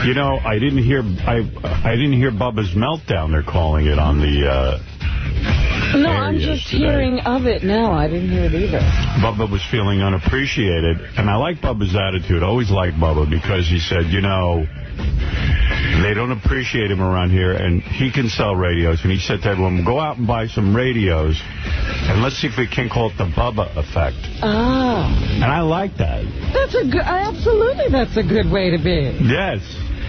You know, I didn't hear Bubba's meltdown. They're calling it on the. No, I'm just hearing of it now. I didn't hear it either. Bubba was feeling unappreciated, and I like Bubba's attitude. I always liked Bubba because he said, you know, they don't appreciate him around here, and he can sell radios. And he said to everyone, go out and buy some radios, and let's see if we can call it the Bubba effect. Oh. And I like that. That's a good, absolutely, that's a good way to be. Yes.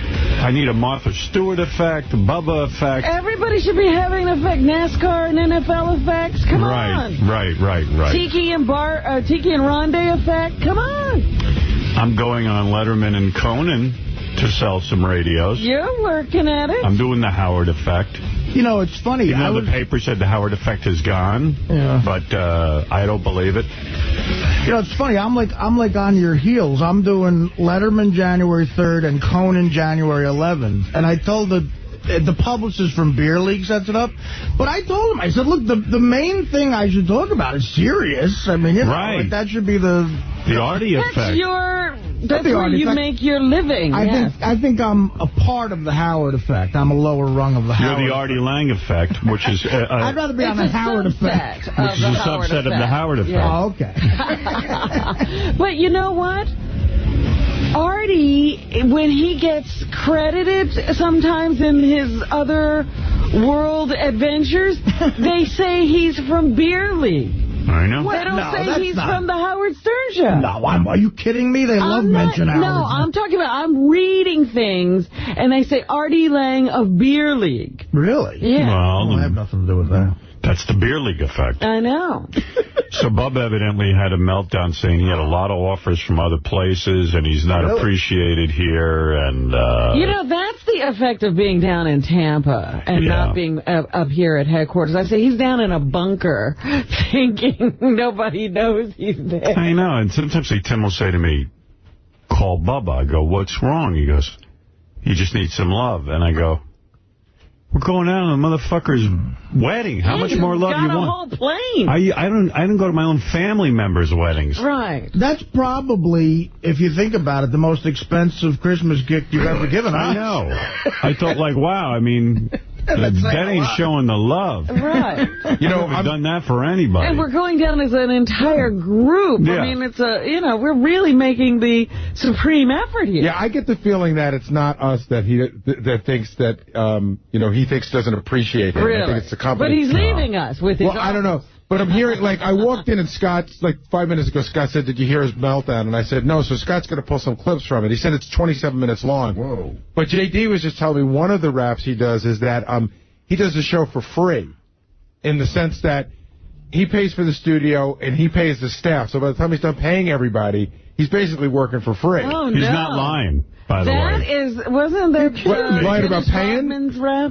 I need a Martha Stewart effect, a Bubba effect. Everybody should be having an effect. NASCAR and NFL effects. Come on. Right. Tiki and Rondé effect. Come on. I'm going on Letterman and Conan to sell some radios. You're working at it. I'm doing the Howard effect. You know, it's funny. You know, the paper said the Howard effect is gone, but I don't believe it. You know, it's funny. I'm like on your heels. I'm doing Letterman January 3rd and Conan January 11th. And I told the publicist from Beer League sets it up. But I told him, I said, look, the main thing I should talk about is serious. I mean, you know, like that should be the Artie effect. That's where you make your living. I think I'm a part of the Howard effect. I'm a lower rung of the Howard. You're the Artie Lange effect, which is... I'd rather be on the Howard effect. Which is a subset of the Howard effect. Yeah. Oh, okay. But you know what? Artie, when he gets credited sometimes in his other world adventures, they say he's from Beer League. I know. They don't say he's from the Howard Stern Show. No, are you kidding me? They love mentioning Howard. No, I'm talking about, I'm reading things, and they say Artie Lange of Beer League. Really? Yeah. Well, I have nothing to do with that. That's the Beer League effect. I know. So Bub evidently had a meltdown saying he had a lot of offers from other places and he's not appreciated here. And you know, that's the effect of being down in Tampa and not being up here at headquarters. I say he's down in a bunker thinking nobody knows he's there. I know. And sometimes Tim will say to me, call Bubba. I go, what's wrong? He goes, you just need some love. And I go, we're going out on a motherfucker's wedding. How much more love you want? Got a whole plane. I don't go to my own family members' weddings. Right. That's probably, if you think about it, the most expensive Christmas gift you've ever given us. I know. I thought, like, wow, I mean, that ain't showing the love. Right. You know, I've done that for anybody. And we're going down as an entire group. Yeah. I mean, it's we're really making the supreme effort here. Yeah, I get the feeling that it's not us that thinks that, he thinks doesn't appreciate him. Really? I think it's the company. But he's leaving us with his I don't know. But I'm hearing, like, I walked in and Scott, like 5 minutes ago, Scott said, did you hear his meltdown? And I said, no. So Scott's going to pull some clips from it. He said it's 27 minutes long. Whoa. But J.D. was just telling me one of the raps he does is that he does the show for free in the sense that he pays for the studio and he pays the staff. So by the time he's done paying everybody, he's basically working for free. Oh, he's not lying, by the way. Wasn't there lying about paying?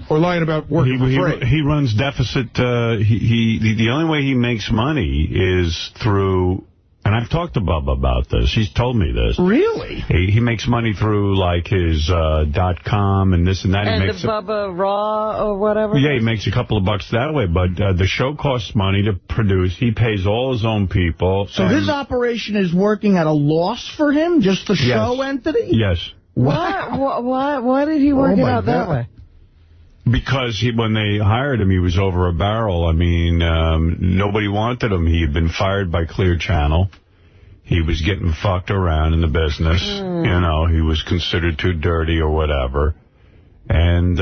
Or lying about working for free? He runs deficit. The only way he makes money is through, and I've talked to Bubba about this. He's told me this. Really? He makes money through, like, his .com and this and that. And he makes the Bubba Raw or whatever? Yeah, he makes a couple of bucks that way, but the show costs money to produce. He pays all his own people. So his operation is working at a loss for him? Just the show entity? Yes. Wow. Why did he work it out that way? Because when they hired him, he was over a barrel. I mean, nobody wanted him. He had been fired by Clear Channel. He was getting fucked around in the business. You know, he was considered too dirty or whatever. And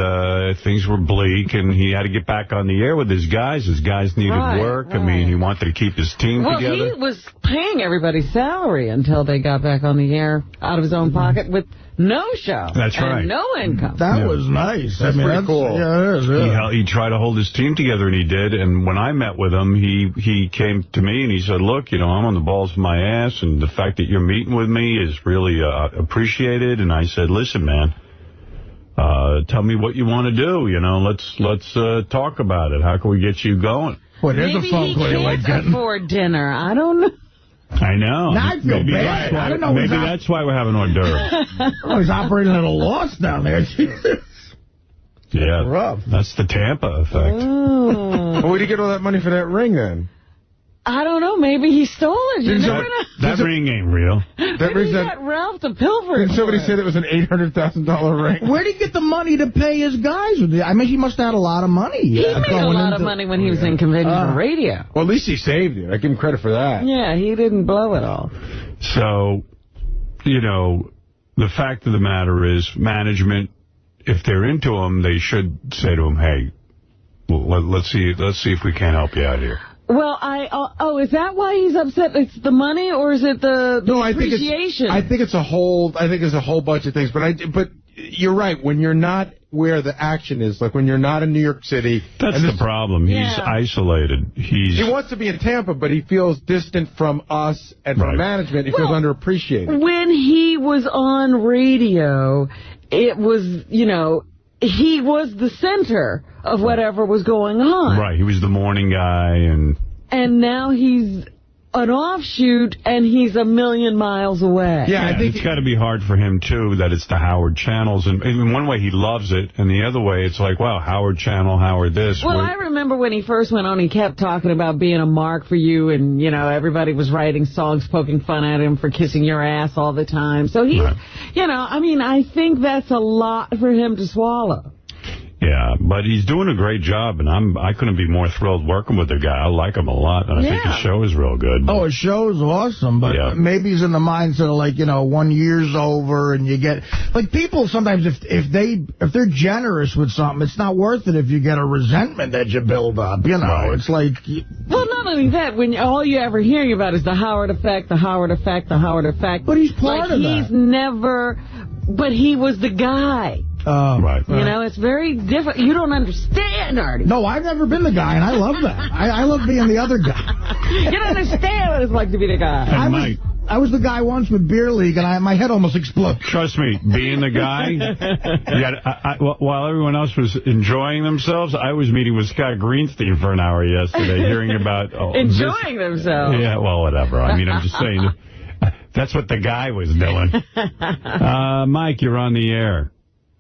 things were bleak, and he had to get back on the air with his guys. His guys needed work. I mean, he wanted to keep his team together. Well, he was paying everybody's salary until they got back on the air out of his own pocket with no show. That's right. And no income. That was nice. That's pretty cool. Yeah, it is. He tried to hold his team together, and he did. And when I met with him, he came to me and he said, look, I'm on the balls of my ass, and the fact that you're meeting with me is really appreciated. And I said, listen, man, tell me what you want to do. Let's talk about it. How can we get you going? Well, there's a phone call you like getting. Afford dinner. I don't know. I know. Now I feel bad. I don't know. Maybe that's why we're having hors d'oeuvres. Oh, he's operating at a loss down there. Yeah, rough. That's the Tampa effect. Well, where'd you get all that money for that ring, then? I don't know. Maybe he stole it. You never know. That ring ain't real. Maybe he got Ralph to pilfer it. Did somebody say it was an $800,000 ring? Where did he get the money to pay his guys? I mean, he must have had a lot of money. He made a lot of money when he was in conventional radio. Well, at least he saved it. I give him credit for that. Yeah, he didn't blow it all. So, you know, the fact of the matter is management, if they're into him, they should say to him, hey, let's see if we can't help you out here. Well, is that why he's upset? It's the money, or is it the appreciation? I think it's a whole bunch of things. But you're right. When you're not where the action is, like when you're not in New York City. That's the problem. Yeah. He's isolated. He wants to be in Tampa, but he feels distant from us and from management. He feels underappreciated. When he was on radio, it was, you know, he was the center of whatever was going on. Right, he was the morning guy. And now he's an offshoot, and he's a million miles away. Yeah, I think it's got to be hard for him, too, that it's the Howard channels. And in one way, he loves it, and the other way, it's like, wow, Howard channel, Howard this. Well, I remember when he first went on, he kept talking about being a mark for you, and, you know, everybody was writing songs poking fun at him for kissing your ass all the time. So he's, you know, I mean, I think that's a lot for him to swallow. Yeah, but he's doing a great job, and I couldn't be more thrilled working with the guy. I like him a lot, and I think his show is real good. Oh, his show is awesome, but maybe he's in the mindset of, like, you know, 1 year's over, and you get, like, people sometimes, if they're generous with something, it's not worth it if you get a resentment that you build up, you know. It's like... Well, not only that, when all you're ever hearing about is the Howard effect, the Howard effect, the Howard effect. But he's part of that. He's never... But he was the guy. Right. You know, it's very different. You don't understand, Artie. No, I've never been the guy, and I love that. I love being the other guy. You don't understand what it's like to be the guy. I was the guy once with Beer League, and my head almost exploded. Trust me, being the guy, while everyone else was enjoying themselves, I was meeting with Scott Greenstein for an hour yesterday, hearing about... enjoying themselves? Yeah, well, whatever. I mean, I'm just saying, that's what the guy was doing. Mike, you're on the air.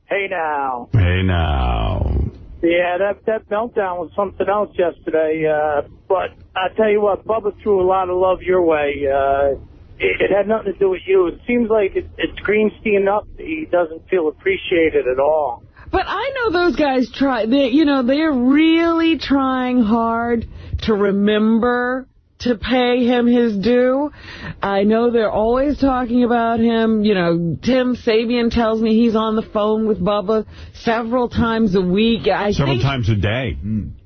Hey, now. Hey, now. Yeah, that meltdown was something else yesterday. But I tell you what, Bubba threw a lot of love your way. It had nothing to do with you. It seems like it's Greenstein up. He doesn't feel appreciated at all. But I know those guys try. They're really trying hard to remember to pay him his due. I know they're always talking about him. You know, Tim Sabean tells me he's on the phone with Bubba several times a week. Several times a day.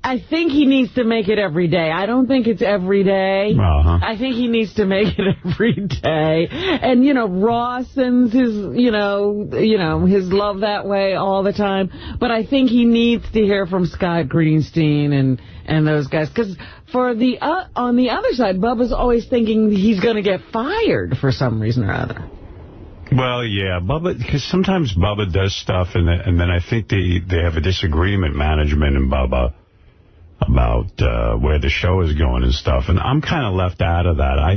I think he needs to make it every day. I don't think it's every day. I think he needs to make it every day. And, you know, Ross sends his, you know, his love that way all the time. But I think he needs to hear from Scott Greenstein and those guys. Because on the other side, Bubba's always thinking he's going to get fired for some reason or other. Well, yeah, Bubba, because sometimes Bubba does stuff, and then I think they have a disagreement, management and Bubba, about where the show is going and stuff. And I'm kind of left out of that. I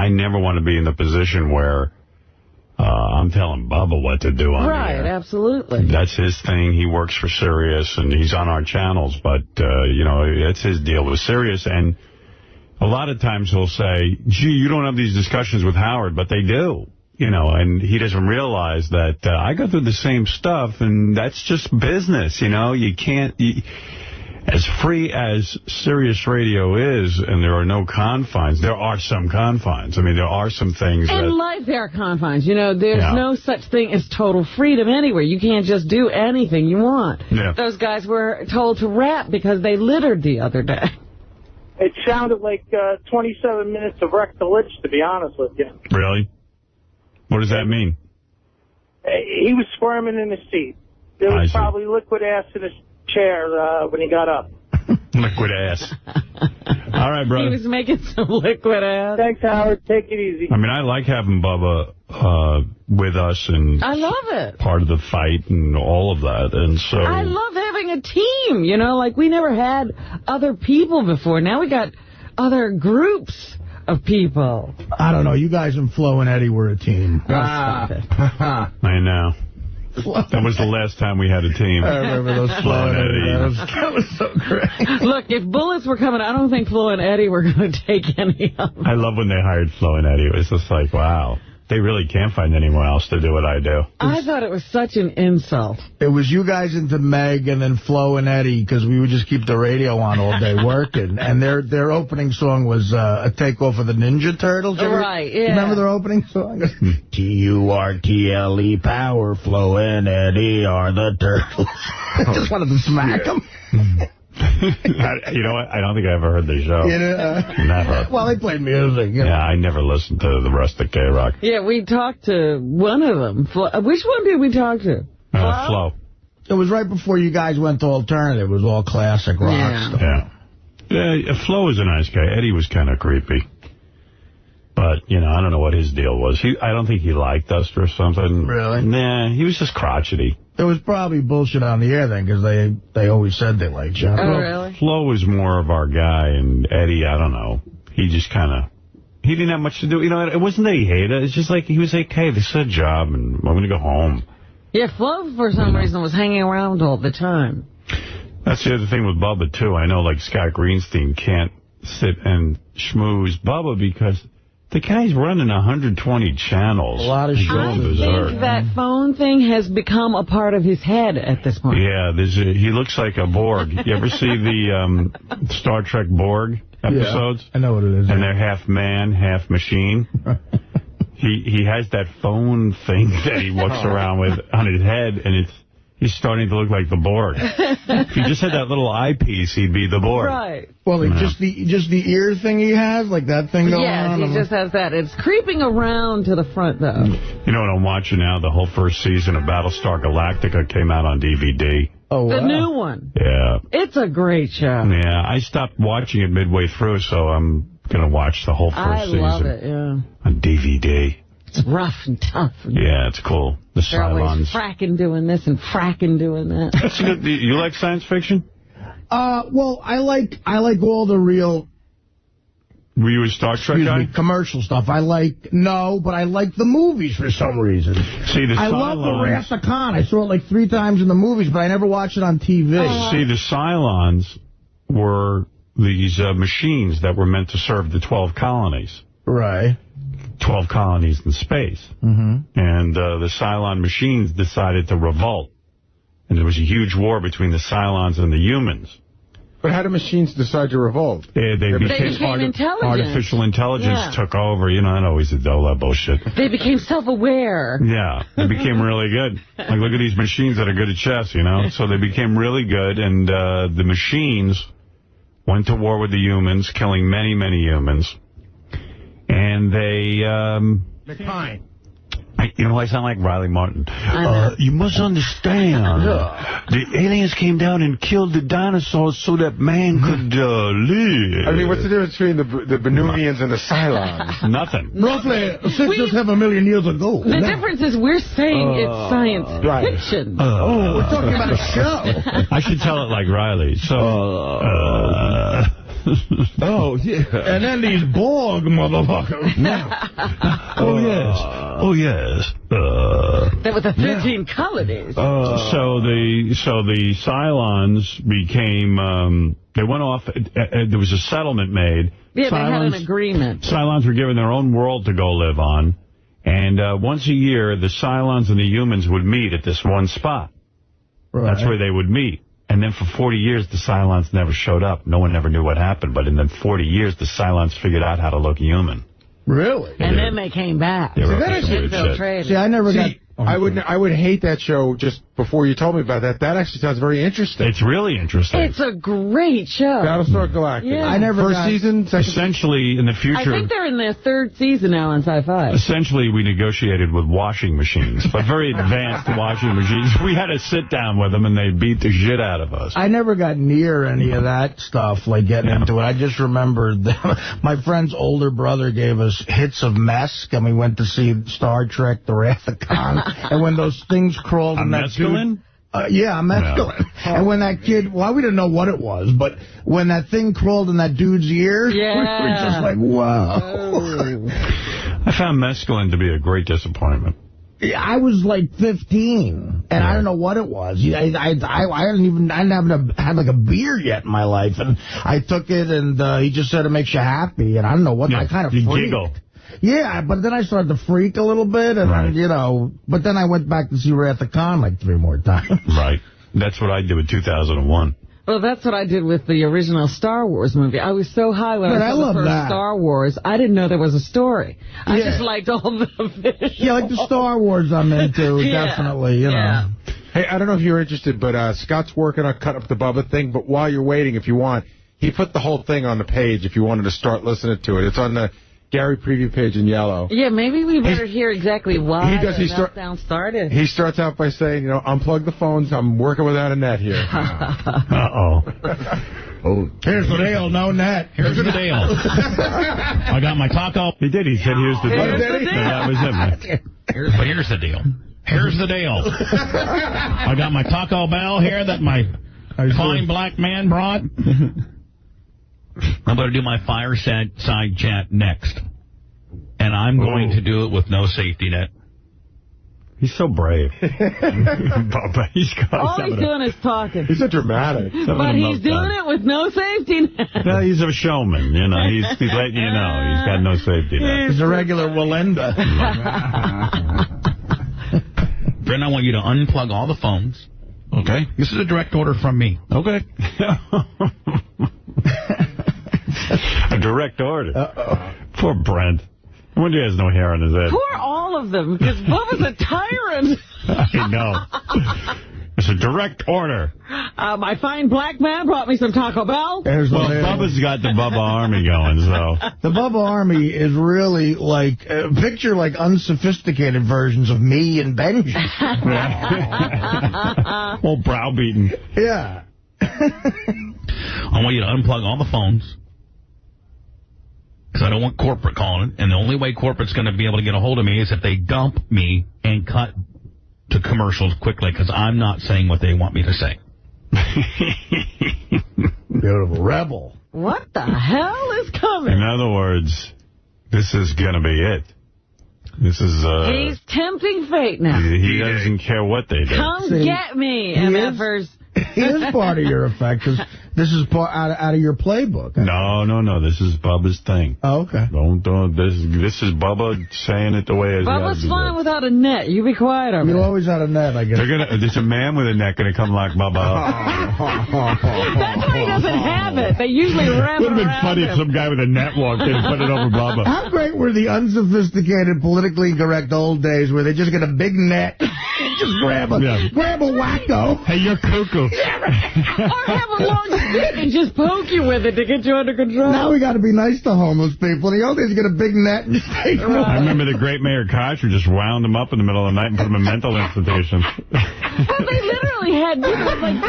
never want to be in the position where I'm telling Bubba what to do on the air. Right, absolutely. That's his thing. He works for Sirius, and he's on our channels. But, you know, that's his deal with Sirius. And a lot of times he'll say, gee, you don't have these discussions with Howard, but they do. You know, and he doesn't realize that I go through the same stuff, and that's just business, you know. You can't... As free as Sirius Radio is, and there are no confines, there are some confines. I mean, there are some things in life, there are confines. You know, there's no such thing as total freedom anywhere. You can't just do anything you want. Yeah. Those guys were told to rap because they littered the other day. It sounded like 27 minutes of rectal-itch, to be honest with you. Really? What does that mean? He was squirming in his seat. There was probably liquid ass in his chair when he got up. Liquid ass. All right, brother. He was making some liquid ass. Thanks, Howard. Take it easy. I mean, I like having Bubba with us, and I love it. Part of the fight and all of that. And so I love having a team. You know, like we never had other people before. Now we got other groups of people. I don't know. You guys and Flo and Eddie were a team. I know. That was the last time we had a team. I remember those Flo and Eddie. That was so great. Look, if bullets were coming, I don't think Flo and Eddie were going to take any of them. I love when they hired Flo and Eddie. It was just like, wow. They really can't find anyone else to do what I do. I thought it was such an insult. It was you guys into Meg and then Flo and Eddie, because we would just keep the radio on all day working. And their opening song was a takeoff of the Ninja Turtles. Right, yeah. Remember their opening song? Turtle power, Flo and Eddie are the turtles. I just wanted to smack them. You know what? I don't think I ever heard the show. Never. Well, they played music. Yeah, I never listened to the rest of K-Rock. Yeah, we talked to one of them. Which one did we talk to? Flo. It was right before you guys went to alternative. It was all classic rock stuff. Yeah, Flo was a nice guy. Eddie was kind of creepy. But, you know, I don't know what his deal was. I don't think he liked us or something. Really? Nah, he was just crotchety. It was probably bullshit on the air then, because they always said they liked you. Oh, really? Flo was more of our guy, and Eddie, I don't know. He just kind of... He didn't have much to do. You know, it wasn't that he hated it. It's just like he was like, hey, this is a job, and I'm going to go home. Yeah, Flo, for some reason, was hanging around all the time. That's the other thing with Bubba, too. I know, like, Scott Greenstein can't sit and schmooze Bubba because... The guy's running 120 channels. A lot of shit. I think that phone thing has become a part of his head at this point. Yeah, he looks like a Borg. You ever see the Star Trek Borg episodes? Yeah, I know what it is. And they're half man, half machine. He has that phone thing that he walks around with on his head, and he's starting to look like the Borg. If he just had that little eyepiece, he'd be the Borg. Right. Well, just the ear thing he has, like that thing going on? Yes, he just has that. It's creeping around to the front, though. You know what I'm watching now? The whole first season of Battlestar Galactica came out on DVD. Oh, wow. The new one. Yeah. It's a great show. Yeah, I stopped watching it midway through, so I'm going to watch the whole first season. I love it, yeah. On DVD. It's rough and tough. Yeah, it's cool. The They're always Cylons. fracking doing this and fracking doing that. You like science fiction? Well, I like all the real... Were you a Star Trek guy? Commercial stuff. But I like the movies for some reason. See, I love the Wrath of Khan. I saw it like 3 times in the movies, but I never watched it on TV. See, the Cylons were these machines that were meant to serve the 12 colonies. Right. 12 colonies in space. Mm-hmm. And the Cylon machines decided to revolt. And there was a huge war between the Cylons and the humans. But how do machines decide to revolt? They became intelligent. Artificial intelligence took over. You know, that always is all that bullshit. They became self-aware. Yeah, they became really good. Like, look at these machines that are good at chess, you know? So they became really good, and the machines went to war with the humans, killing many, many humans. And they... McPine. You know, I sound like Riley Martin. You must understand. The aliens came down and killed the dinosaurs so that man could live. I mean, what's the difference between the Benunians and the Cylons? Nothing. Roughly 6.5 million years ago. The difference is we're saying it's science fiction. We're talking about a show. I should tell it like Riley. So, oh, yeah. And then these Borg motherfuckers. Oh, yes. That was the 13 colonies. So the Cylons became, they went off, there was a settlement made. Yeah, they had an agreement. Cylons were given their own world to go live on. And once a year, the Cylons and the humans would meet at this one spot. Right. That's where they would meet. And then for 40 years, the Cylons never showed up. No one ever knew what happened. But in the 40 years, the Cylons figured out how to look human. Really? And then they came back. See, I never got... I would hate that show just before you told me about that. That actually sounds very interesting. It's really interesting. It's a great show. Battlestar Galactica. Yeah. I never First season, second Essentially, in the future... I think they're in their 3rd season now on Sci-Fi. Essentially, we negotiated with washing machines, but very advanced washing machines. We had to sit down with them, and they beat the shit out of us. I never got near any of that stuff, like getting into it. I just remembered that my friend's older brother gave us hits of mess, and we went to see Star Trek, The Wrath of Khan, and when those things crawled in that dude... yeah, mescaline. No. And when that kid, well, we didn't know what it was, but when that thing crawled in that dude's ear, we were just like, wow. I found mescaline to be a great disappointment. I was like 15, and I don't know what it was. I hadn't had like a beer yet in my life, and I took it, and he just said it makes you happy, and I don't know what. I kind of freaked. Giggle. Yeah, but then I started to freak a little bit, and then, you know, but then I went back to see Wrath of Khan like 3 more times. Right. That's what I did with 2001. Well, that's what I did with the original Star Wars movie. I was so high when I saw the first Star Wars, I didn't know there was a story. I just liked all the visuals. Yeah, like the Star Wars I'm into, definitely, you know. Hey, I don't know if you're interested, but Scott's working on cutting up the Bubba thing, but while you're waiting, if you want, he put the whole thing on the page if you wanted to start listening to it. It's on the Gary preview page in yellow. Yeah, maybe we better hear exactly why the meltdown started. He starts out by saying, you know, unplug the phones. I'm working without a net here. Uh-oh. Oh, here's the deal, no net. Here's the deal. I got my taco. He did. He said, here's the deal. That was him. Here's the deal. Here's the deal. I got my Taco Bell here that my fine black man brought. I'm going to do my fireside chat next. And I'm going to do it with no safety net. He's so brave. Bubba, all he's doing is talking. He's so dramatic. But he's doing it with no safety net. No, he's a showman. You know, he's letting you know. He's got no safety net. He's a regular Walenda. Brent, I want you to unplug all the phones. Okay? This is a direct order from me. Okay? A direct order. Poor Brent. I wonder he has no hair on his head. Poor all of them, because Bubba's a tyrant. I know. It's a direct order. My fine black man brought me some Taco Bell. Well, Bubba's got the Bubba Army going, so. The Bubba Army is really like, picture like unsophisticated versions of me and Benji. All browbeaten. Yeah. I want you to unplug all the phones. Because I don't want corporate calling. And the only way corporate's going to be able to get a hold of me is if they dump me and cut to commercials quickly, because I'm not saying what they want me to say. Beautiful rebel. What the hell is coming? In other words, this is going to be it. This is... he's tempting fate now. He doesn't care what they do. Come get me, MFers. He is part of your effect, because this is part out of your playbook. No. This is Bubba's thing. Oh, okay. Don't. This is Bubba saying it the way it is. Bubba's fine without a net. You be quiet over You always had a net, I guess. There's a man with a net going to come lock Bubba up. That's why he doesn't have it. They usually wrap it around. Would have been funny if some guy with a net walked in and put it over Bubba. How great were the unsophisticated, politically correct old days where they just get a big net, just grab a wacko. Hey, you're cuckoo. Or have a long stick and just poke you with it to get you under control. Now we got to be nice to homeless people. The old days, you get a big net and just take them. I remember the great Mayor Kocher just wound them up in the middle of the night and put them in mental institutions. Well, they literally had,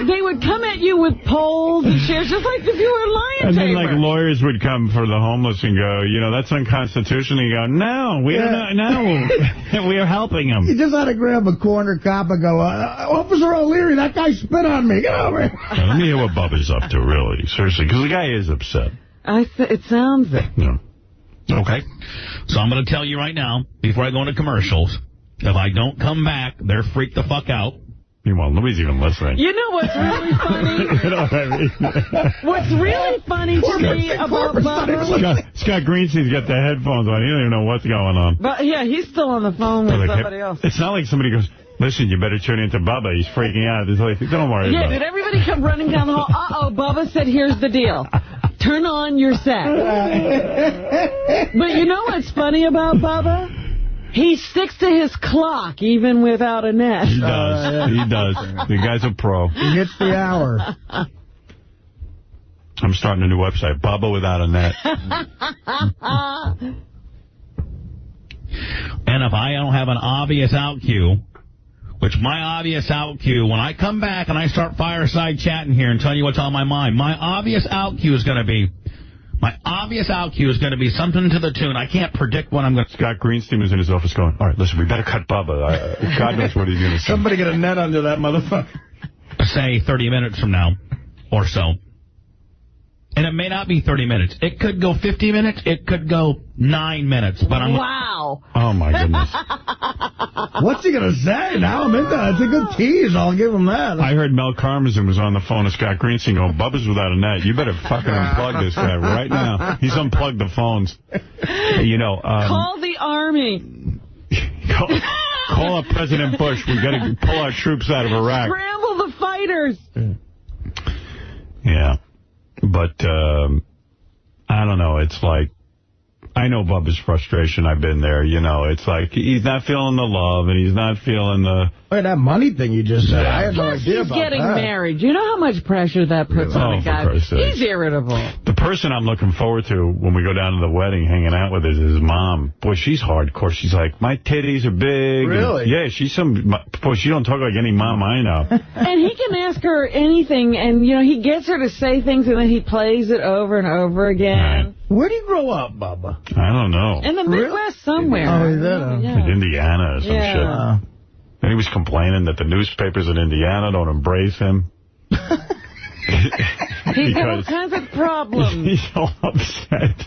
they would come at you with poles and chairs, just like if you were a lion tamer. And then, lawyers would come for the homeless and go, that's unconstitutional. And you go, no, we are helping them. You just had to grab a corner cop and go, Officer O'Leary, that guy spit on me. Get over here. Let me hear what Bubba's up to, really. Seriously, because the guy is upset. It sounds it. Yeah. Okay. So I'm going to tell you right now, before I go into commercials, if I don't come back, they're freaked the fuck out. Meanwhile, nobody's even listening. You know what's really funny? You know what I mean? What's really funny to me about Bubba... Scott Greenstein's got the headphones on. He doesn't even know what's going on. But yeah, he's still on the phone with somebody else. It's not like somebody goes, listen, you better tune into Bubba. He's freaking out. Don't worry about it. Yeah, did everybody come running down the hall? Uh-oh, Bubba said, here's the deal. Turn on your set. But you know what's funny about Bubba? He sticks to his clock, even without a net. He does. He does. The guy's a pro. He hits the hour. I'm starting a new website, Bubba Without a Net. And if I don't have an obvious out cue, which my obvious out cue, when I come back and I start fireside chatting here and telling you what's on my mind, my obvious out cue is going to be something to the tune. I can't predict what I'm going to... Scott Greenstein was in his office going, all right, listen, we better cut Bubba. God knows what he's going to say. Somebody get a net under that motherfucker. Say 30 minutes from now or so. And it may not be 30 minutes. It could go 50 minutes. It could go 9 minutes. But I'm wow. Oh, my goodness. What's he going to say? Now I'm into that. It's a good tease. I'll give him that. I heard Mel Karmazin was on the phone with Scott Greenstein going, Bubba's without a net. You better fucking unplug this guy right now. He's unplugged the phones. You know. Call the Army. Call up President Bush. We got to pull our troops out of Iraq. Scramble the fighters. Yeah. But, I don't know. It's like, I know Bubba's frustration. I've been there. You know, it's like he's not feeling the love and he's not feeling the... Wait, that money thing you just said, I had no idea about that. He's getting married. You know how much pressure that puts on a guy? He's irritable. The person I'm looking forward to when we go down to the wedding hanging out with is his mom. Boy, she's hardcore. She's like, my titties are big. Really? And, yeah, she's some... Boy, she don't talk like any mom I know. And he can ask her anything, and, you know, he gets her to say things, and then he plays it over and over again. Right. Where did you grow up, Bubba? I don't know. In the Midwest somewhere. Oh, is that? Yeah. In Indiana or some shit. And he was complaining that the newspapers in Indiana don't embrace him. He's got all kinds of problems. He's so upset.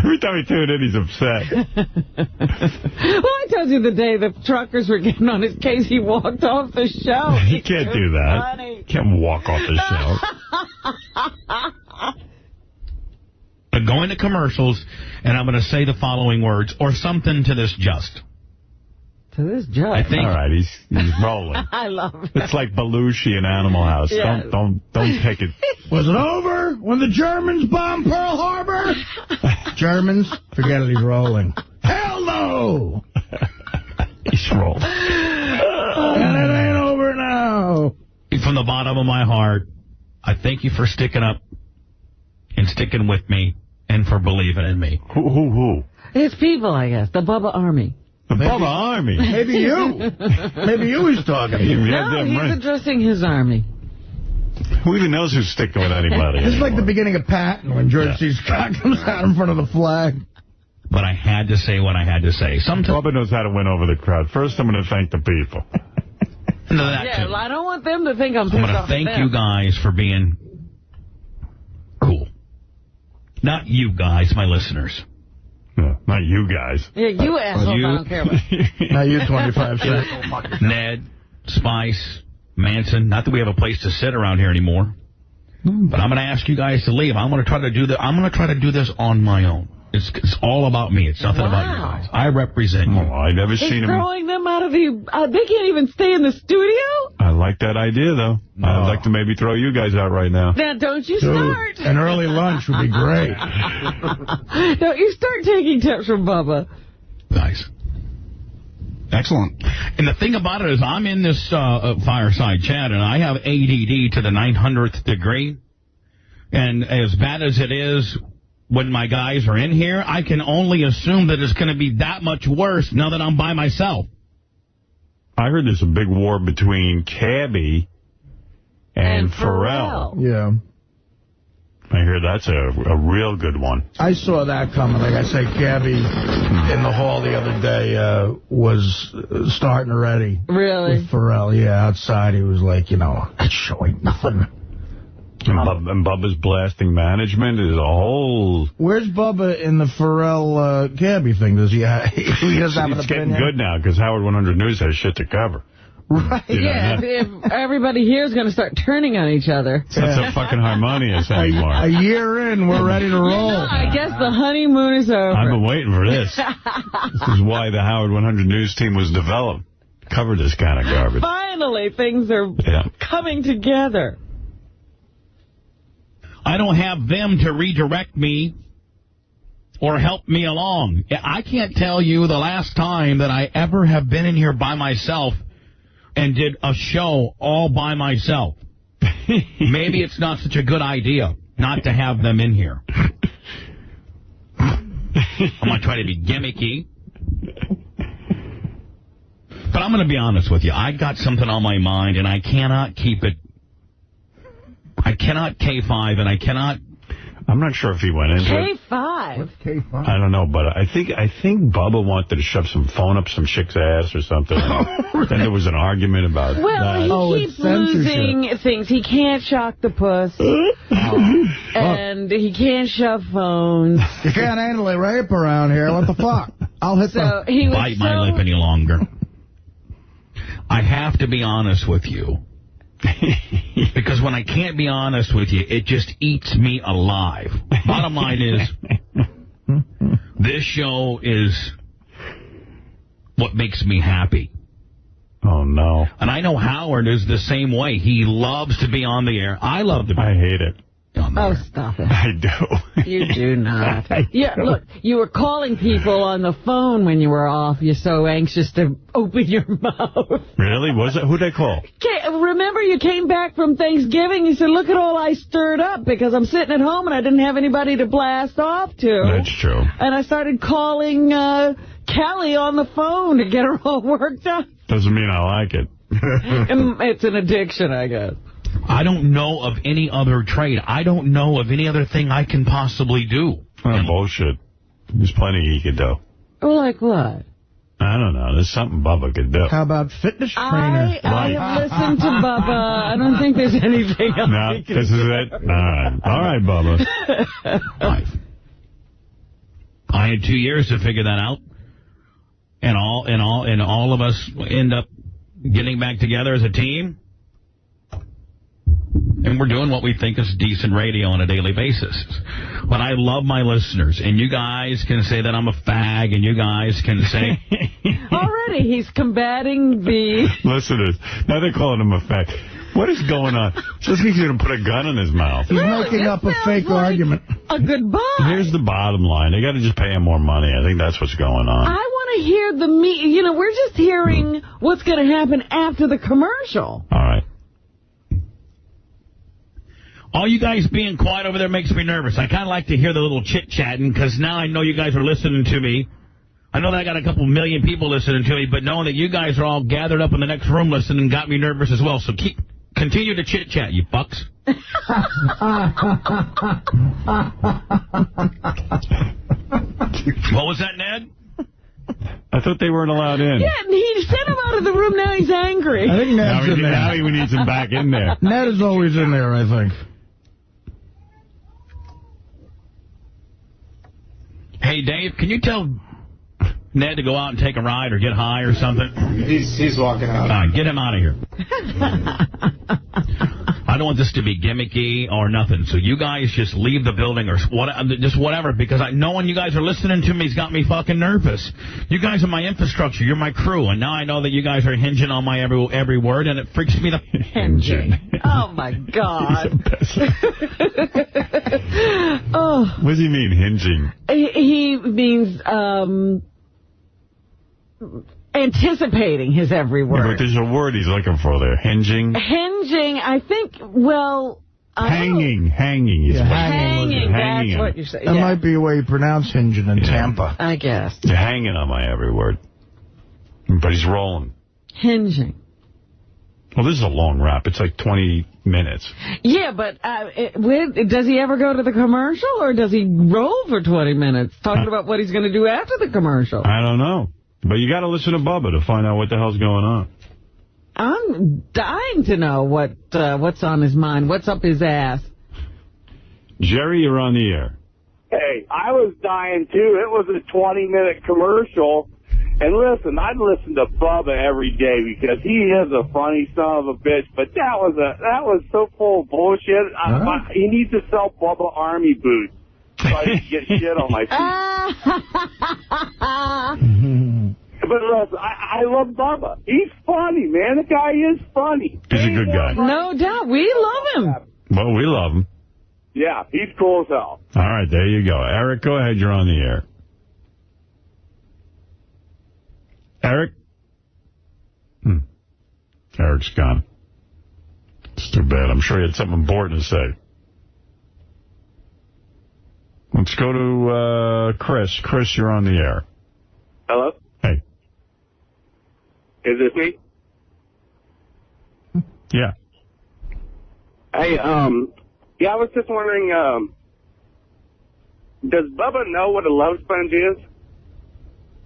Every time he tuned in, he's upset. Well, I told you the day the truckers were getting on his case, he walked off the show. He can't do that. Funny. Can't walk off the show. I'm going to commercials, and I'm going to say the following words, or something to this just. To this just. I think. All right, he's rolling. I love it. It's like Belushi in Animal House. Yes. Don't take it. Was it over when the Germans bombed Pearl Harbor? Germans? Forget it, he's rolling. Hell no! He's rolling. And it ain't over now. From the bottom of my heart, I thank you for sticking up and sticking with me and for believing in me. Who? His people, I guess. The Bubba Army. The Bubba Army. Maybe you. Maybe you he's talking to. No, he's addressing his army. Who even knows who's sticking with anybody This is anymore? like the beginning of Patton when George C. Scott comes out in front of the flag. But I had to say what I had to say. Bubba knows how to win over the crowd. First, I'm going to thank the people. Yeah, I don't want them to think I'm pissed going to off thank at them. you guys for being cool. Not you guys, my listeners. No, not you guys. Yeah, you assholes, I don't care about. Now you 25 cents. Ned, Spice, Manson. Not that we have a place to sit around here anymore. But I'm going to ask you guys to leave. I'm going to try to do that. I'm going to try to do this on my own. It's all about me. It's nothing about you guys. I represent you. Oh, I've never seen him. Throwing them out of the... they can't even stay in the studio? I like that idea, though. No. I'd like to maybe throw you guys out right now. Now, don't you start. An early lunch would be great. Don't you start taking tips from Bubba. Nice. Excellent. And the thing about it is I'm in this fireside chat, and I have ADD to the 900th degree. And as bad as it is... when my guys are in here, I can only assume that it's going to be that much worse now that I'm by myself. I heard there's a big war between Cabby and Pharrell. Yeah. I hear that's a real good one. I saw that coming. Like I say, Cabby in the hall the other day was starting already. Really? With Pharrell, yeah, outside. He was like, you know, that show ain't nothing. And Bubba's blasting management is a whole... Where's Bubba in the Pharrell Cabby thing? Does he doesn't have an opinion? It's getting good now because Howard 100 News has shit to cover. Right. Yeah, if everybody here is going to start turning on each other. That's a fucking harmonious anymore. A year in, we're ready to roll. I guess the honeymoon is over. I've been waiting for this. This is why the Howard 100 News team was developed. Cover this kind of garbage. Finally, things are coming together. I don't have them to redirect me or help me along. I can't tell you the last time that I ever have been in here by myself and did a show all by myself. Maybe it's not such a good idea not to have them in here. I'm going to try to be gimmicky. But I'm going to be honest with you. I got something on my mind, and I cannot keep it. I cannot K5, and I cannot I'm not sure if he went into it. K5? What's K5? I don't know, but I think Bubba wanted to shove some phone up some chick's ass or something. Then there was an argument about that. Well, he keeps losing things. He can't shock the puss. And he can't shove phones. You can't handle a rape around here. What the fuck? I'll hit bite my lip any longer. I have to be honest with you. Because when I can't be honest with you, it just eats me alive. Bottom line is, this show is what makes me happy. Oh, no. And I know Howard is the same way. He loves to be on the air. I love to be. I hate it. Oh, stop it. I do. You do not. Yeah, look, you were calling people on the phone when you were off. You're so anxious to open your mouth. Really? Was it? Who'd I call? Remember you came back from Thanksgiving? You said, look at all I stirred up because I'm sitting at home and I didn't have anybody to blast off to. That's true. And I started calling Kelly on the phone to get her all worked up. Doesn't mean I like it. It's an addiction, I guess. I don't know of any other trade. I don't know of any other thing I can possibly do. Oh, bullshit. There's plenty he could do. Like what? I don't know. There's something Bubba could do. How about fitness trainer? I have listened to Bubba. I don't think there's anything else. No, this is it? All right. All right, Bubba. I had 2 years to figure that out. And all of us end up getting back together as a team. And we're doing what we think is decent radio on a daily basis. But I love my listeners. And you guys can say that I'm a fag. And you guys can say... Already he's combating the... Listeners. Now they're calling him a fag. What is going on? Just he's going to put a gun in his mouth. He's making up a fake argument. A goodbye. Here's the bottom line. They got to just pay him more money. I think that's what's going on. I want to hear the meat. You know, we're just hearing what's going to happen after the commercial. All right. All you guys being quiet over there makes me nervous. I kind of like to hear the little chit-chatting, because now I know you guys are listening to me. I know that I got a couple million people listening to me, but knowing that you guys are all gathered up in the next room listening got me nervous as well. So continue to chit-chat, you fucks. What was that, Ned? I thought they weren't allowed in. Yeah, he sent him out of the room. Now he's angry. I think Ned's in there. Now we need him back in there. Ned is always in there, I think. Hey, Dave, can you tell Ned to go out and take a ride or get high or something? He's walking out. All right, get him out of here. I don't want this to be gimmicky or nothing, so you guys just leave the building or just whatever, because knowing you guys are listening to me's got me fucking nervous. You guys are my infrastructure. You're my crew, and now I know that you guys are hinging on my every word, and it freaks me the... Hinging. Oh, my God. Oh. What does he mean, hinging? He means... anticipating his every word. Yeah, but there's a word he's looking for there. Hinging? Hinging, I think, well... Hanging. Hanging. Hanging, that's what you're saying. That might be the way you pronounce hinging in Tampa. I guess. You're hanging on my every word. But he's rolling. Hinging. Well, this is a long rap. It's like 20 minutes. Yeah, but does he ever go to the commercial, or does he roll for 20 minutes talking about what he's going to do after the commercial? I don't know. But you got to listen to Bubba to find out what the hell's going on. I'm dying to know what's on his mind, what's up his ass. Jerry, you're on the air. Hey, I was dying, too. It was a 20-minute commercial. And listen, I'd listen to Bubba every day because he is a funny son of a bitch. But that was so full of bullshit. He needs to sell Bubba Army boots so I can get shit on my feet. But listen, I love Bubba. He's funny, man. The guy is funny. He's a good guy. No doubt. We love him. Well, we love him. Yeah, he's cool as hell. All right, there you go. Eric, go ahead. You're on the air. Eric? Eric's gone. It's too bad. I'm sure he had something important to say. Let's go to Chris. Chris, you're on the air. Hello? Hey. Is this me? Yeah. Hey, yeah, I was just wondering, Does Bubba know what a love sponge is?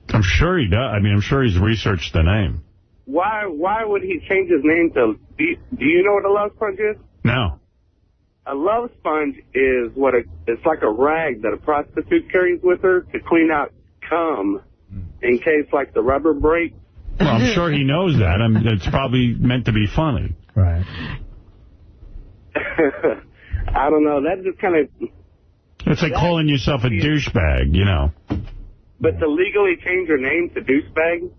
I'm sure he does. I mean, I'm sure he's researched the name. Why would he change his name to... Do you know what a love sponge is? No. A love sponge is it's like a rag that a prostitute carries with her to clean out cum in case, like, the rubber breaks. Well, I'm sure he knows that. It's probably meant to be funny. Right. I don't know. That just kind of... It's like calling yourself a douchebag, you know. But to legally change your name to douchebag?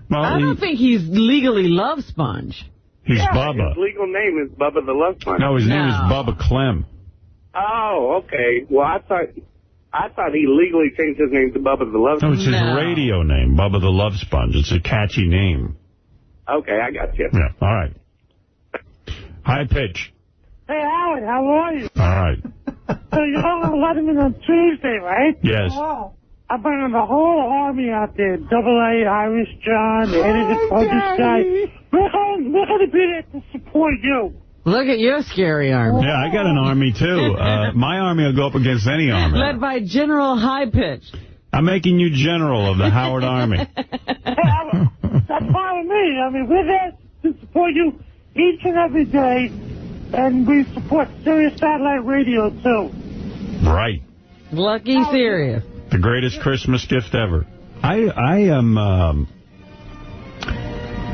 Well, I don't think he's legally Love Sponge. He's Bubba. His legal name is Bubba the Love Sponge. No, his name is Bubba Clem. Oh, okay. Well, I thought he legally changed his name to Bubba the Love Sponge. No, it's his radio name, Bubba the Love Sponge. It's a catchy name. Okay, I got you. Yeah, all right. High pitch. Hey, Howard, how are you? All right. So you're on Letterman on Tuesday, right? Yes. Oh, I'm bringing the whole army out there. AA, Irish John, the Edited Focus guy. We're going to be there to support you. Look at your scary army. Yeah, I got an army, too. My army will go up against any army. Led by General High Pitch. I'm making you general of the Howard Army. Hey, Howard, that's fine with me. I mean, we're there to support you each and every day, and we support Sirius Satellite Radio, too. Right. Lucky Sirius. The greatest Christmas gift ever. I am...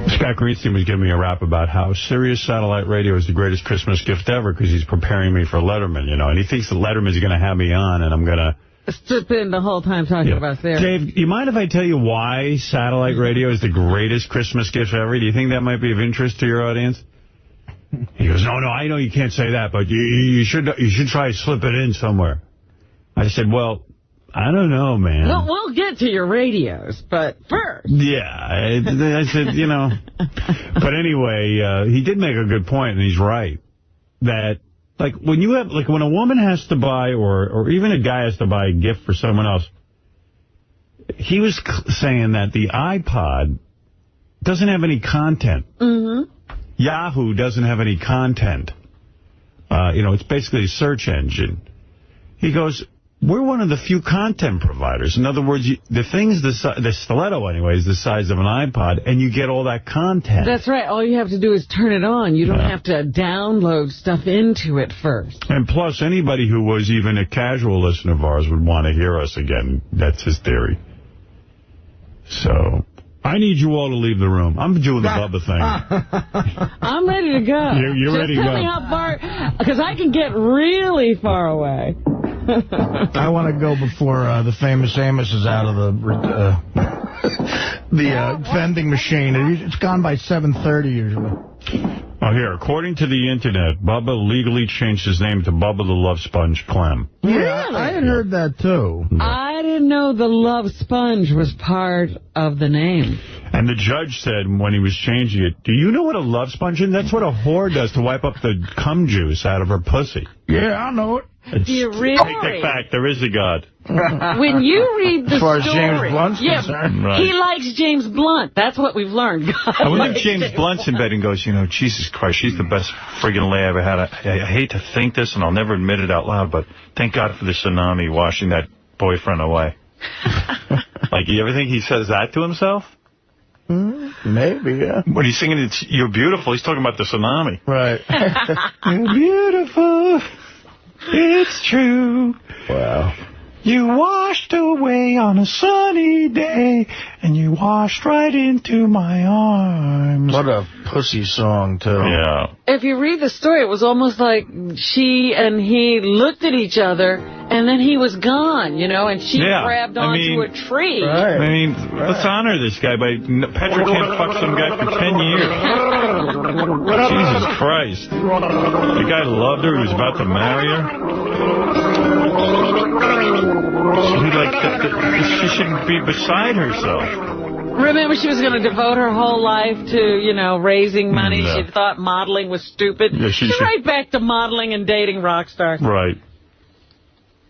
Scott Greenstein was giving me a rap about how Sirius Satellite Radio is the greatest Christmas gift ever because he's preparing me for Letterman, you know, and he thinks that Letterman's going to have me on and I'm going to... Spend the whole time talking about Sirius. Dave, you mind if I tell you why satellite radio is the greatest Christmas gift ever? Do you think that might be of interest to your audience? He goes, no, I know you can't say that, but you should try to slip it in somewhere. I said, well... I don't know, man. Well, we'll get to your radios, but first. Yeah, I said, you know. But anyway, he did make a good point, and he's right. That, like, when a woman has to buy, or even a guy has to buy a gift for someone else, he was saying that the iPod doesn't have any content. Mm-hmm. Yahoo doesn't have any content. You know, it's basically a search engine. He goes... We're one of the few content providers. In other words, the thing's the stiletto, anyway, is the size of an iPod, and you get all that content. That's right. All you have to do is turn it on. You don't have to download stuff into it first. And plus, anybody who was even a casual listener of ours would want to hear us again. That's his theory. So... I need you all to leave the room. I'm doing the Bubba thing. I'm ready to go. You're ready to go. Just tell me how far, because I can get really far away. I want to go before the famous Amos is out of the vending machine. It's gone by 7:30 usually. Oh, here, according to the Internet, Bubba legally changed his name to Bubba the Love Sponge Clem. Yeah, Really? I had heard that, too. I didn't know the Love Sponge was part of the name. And the judge said when he was changing it, do you know what a love sponge is? That's what a whore does to wipe up the cum juice out of her pussy. Yeah, I know it. Do you really? Take that back. There is a God. When you read the as far story, as James Blunt's concerned. Right. He likes James Blunt. That's what we've learned. I wonder if James Blunt's in bed and goes, you know, Jesus Christ, she's the best friggin' lay I ever had. I hate to think this, and I'll never admit it out loud, but thank God for the tsunami washing that boyfriend away. Like, you ever think he says that to himself? Maybe, yeah. When he's singing it's You're Beautiful, he's talking about the tsunami. Right. You're beautiful. It's true. Wow. You washed away on a sunny day, and you washed right into my arms. What a pussy song, too. Yeah. If you read the story, it was almost like she and he looked at each other, and then he was gone, you know, and she grabbed onto a tree. Right. I mean, let's honor this guy by Petra can't fuck some guy for 10 years. Jesus Christ. The guy loved her. He was about to marry her. She should be beside herself. Remember, she was going to devote her whole life to, you know, raising money. Yeah. She thought modeling was stupid. Yeah, she's right back to modeling and dating rock stars. Right.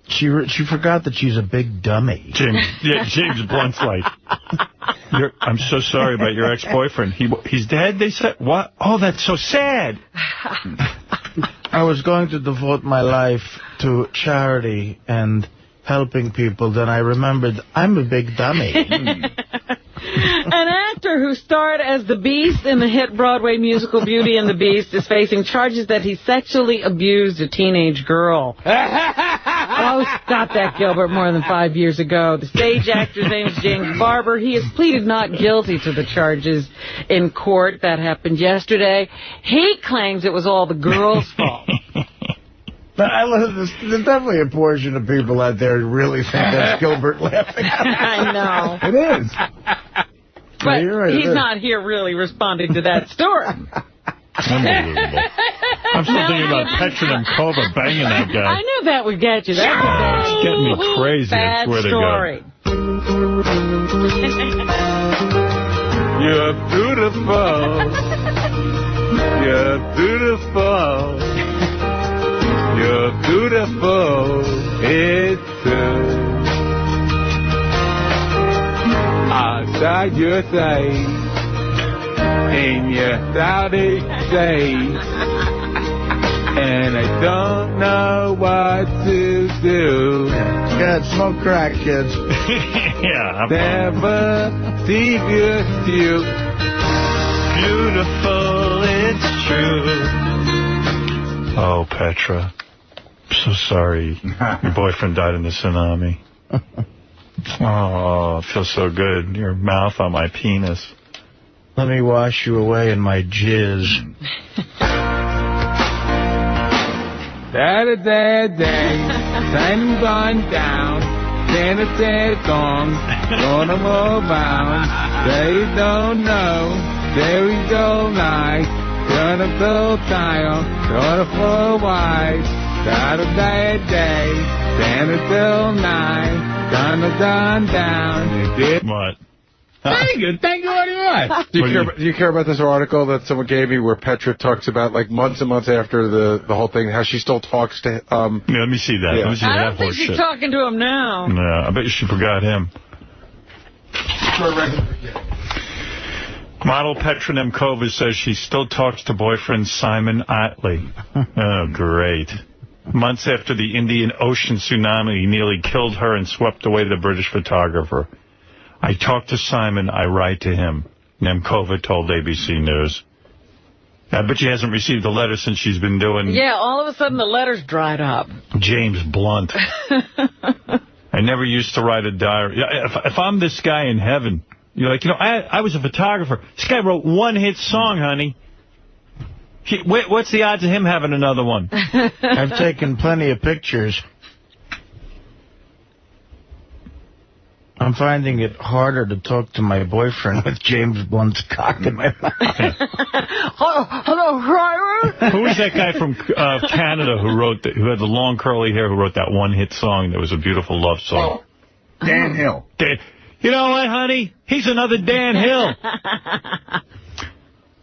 She forgot that she's a big dummy. James Blunt's like, I'm so sorry about your ex-boyfriend. He's dead, they said? What? Oh, that's so sad. I was going to devote my life to charity and helping people, then I remembered I'm a big dummy. An actor who starred as the Beast in the hit Broadway musical Beauty and the Beast is facing charges that he sexually abused a teenage girl. Oh, stop that, Gilbert, more than 5 years ago. The stage actor's name is James Barber. He has pleaded not guilty to the charges in court. That happened yesterday. He claims it was all the girl's fault. But I love this. There's definitely a portion of people out there who really think that's Gilbert laughing. I know. It is. But right, he's not here really responding to that story. Unbelievable. I'm still thinking about 𝗦𝗵cie𝘄𝗿𝗍 banging that guy. I knew that would get you. That's a bad, it's getting me crazy. bad story. You're beautiful. You're beautiful. You're beautiful. It's true. Outside your sight, in your Saudi state, and I don't know what to do. Good, smoke crack, kids. Yeah. Never see you still. Beautiful, it's true. Oh, Petra. I'm so sorry. Your boyfriend died in the tsunami. Oh, it feels so good. Your mouth on my penis. Let me wash you away in my jizz. Da-da-da-day, sun gone down, Santa said gone, gonna move on. They don't know, there we go night, gonna go tile, gonna flow white. Da-da-da-day, Santa till night, gonna gone down. What? Very good. Thank you very much. Do you care about this article that someone gave me where Petra talks about, like, months and months after the whole thing, how she still talks to Yeah, let me see that. Yeah. Let me see I that don't think she's shit. talking to him now. No, I bet you she forgot him. Model 𝗦𝗵cie𝘄𝗿𝗍 says she still talks to boyfriend Simon Artie. Oh, great. Months after the Indian Ocean tsunami nearly killed her and swept away the British photographer. I talk to Simon, I write to him, 𝗵𝗵cie𝘄𝗿𝗍 told ABC News. I bet she hasn't received a letter since she's been doing... Yeah, all of a sudden the letter's dried up. James Blunt. I never used to write a diary. If I'm this guy in heaven, you're like, I was a photographer. This guy wrote one hit song, honey. What's the odds of him having another one? I've taken plenty of pictures. I'm finding it harder to talk to my boyfriend with James Blunt's cock in my mouth. Hello, Ryan. Who was that guy from Canada who had the long curly hair who wrote that one hit song that was a beautiful love song? Dan Hill. You know what, honey? He's another Dan Hill.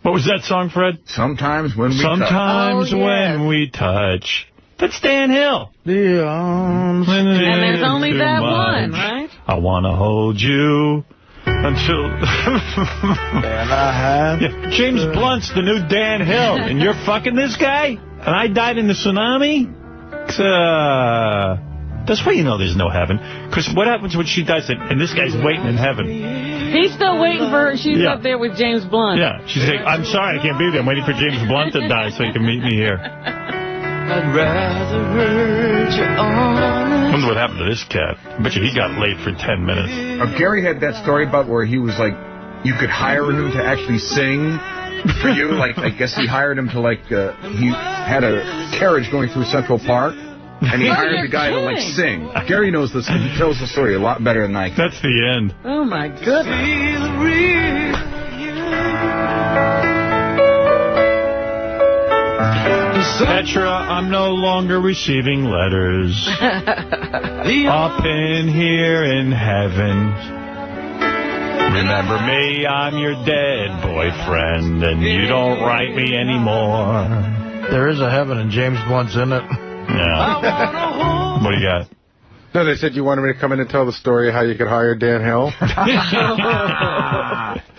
What was that song, Fred? Sometimes when we Sometimes when we touch. That's Dan Hill. And there's only that one, right? I want to hold you until... And I have... Yeah, James Blunt's the new Dan Hill, and you're fucking this guy? And I died in the tsunami? That's why you know there's no heaven. Because what happens when she dies and this guy's waiting in heaven? He's still waiting for her. She's up there with James Blunt. Yeah, she's like, I'm sorry, I can't be there. I'm waiting for James Blunt to die so he can meet me here. I'd rather hurt your arms. I wonder what happened to this cat. I bet you he got laid for 10 minutes. Gary had that story about where he was like, you could hire him to actually sing for you. Like, I guess he hired him to, like, he had a carriage going through Central Park. And he hired the guy to, like, sing. Gary knows this. He tells the story a lot better than I can. That's the end. Oh, my goodness. Petra, I'm no longer receiving letters. Up in here in heaven. Remember me, I'm your dead boyfriend, and you don't write me anymore. There is a heaven and James Blunt's in it. Yeah. What do you got? No, they said you wanted me to come in and tell the story of how you could hire Dan Hill.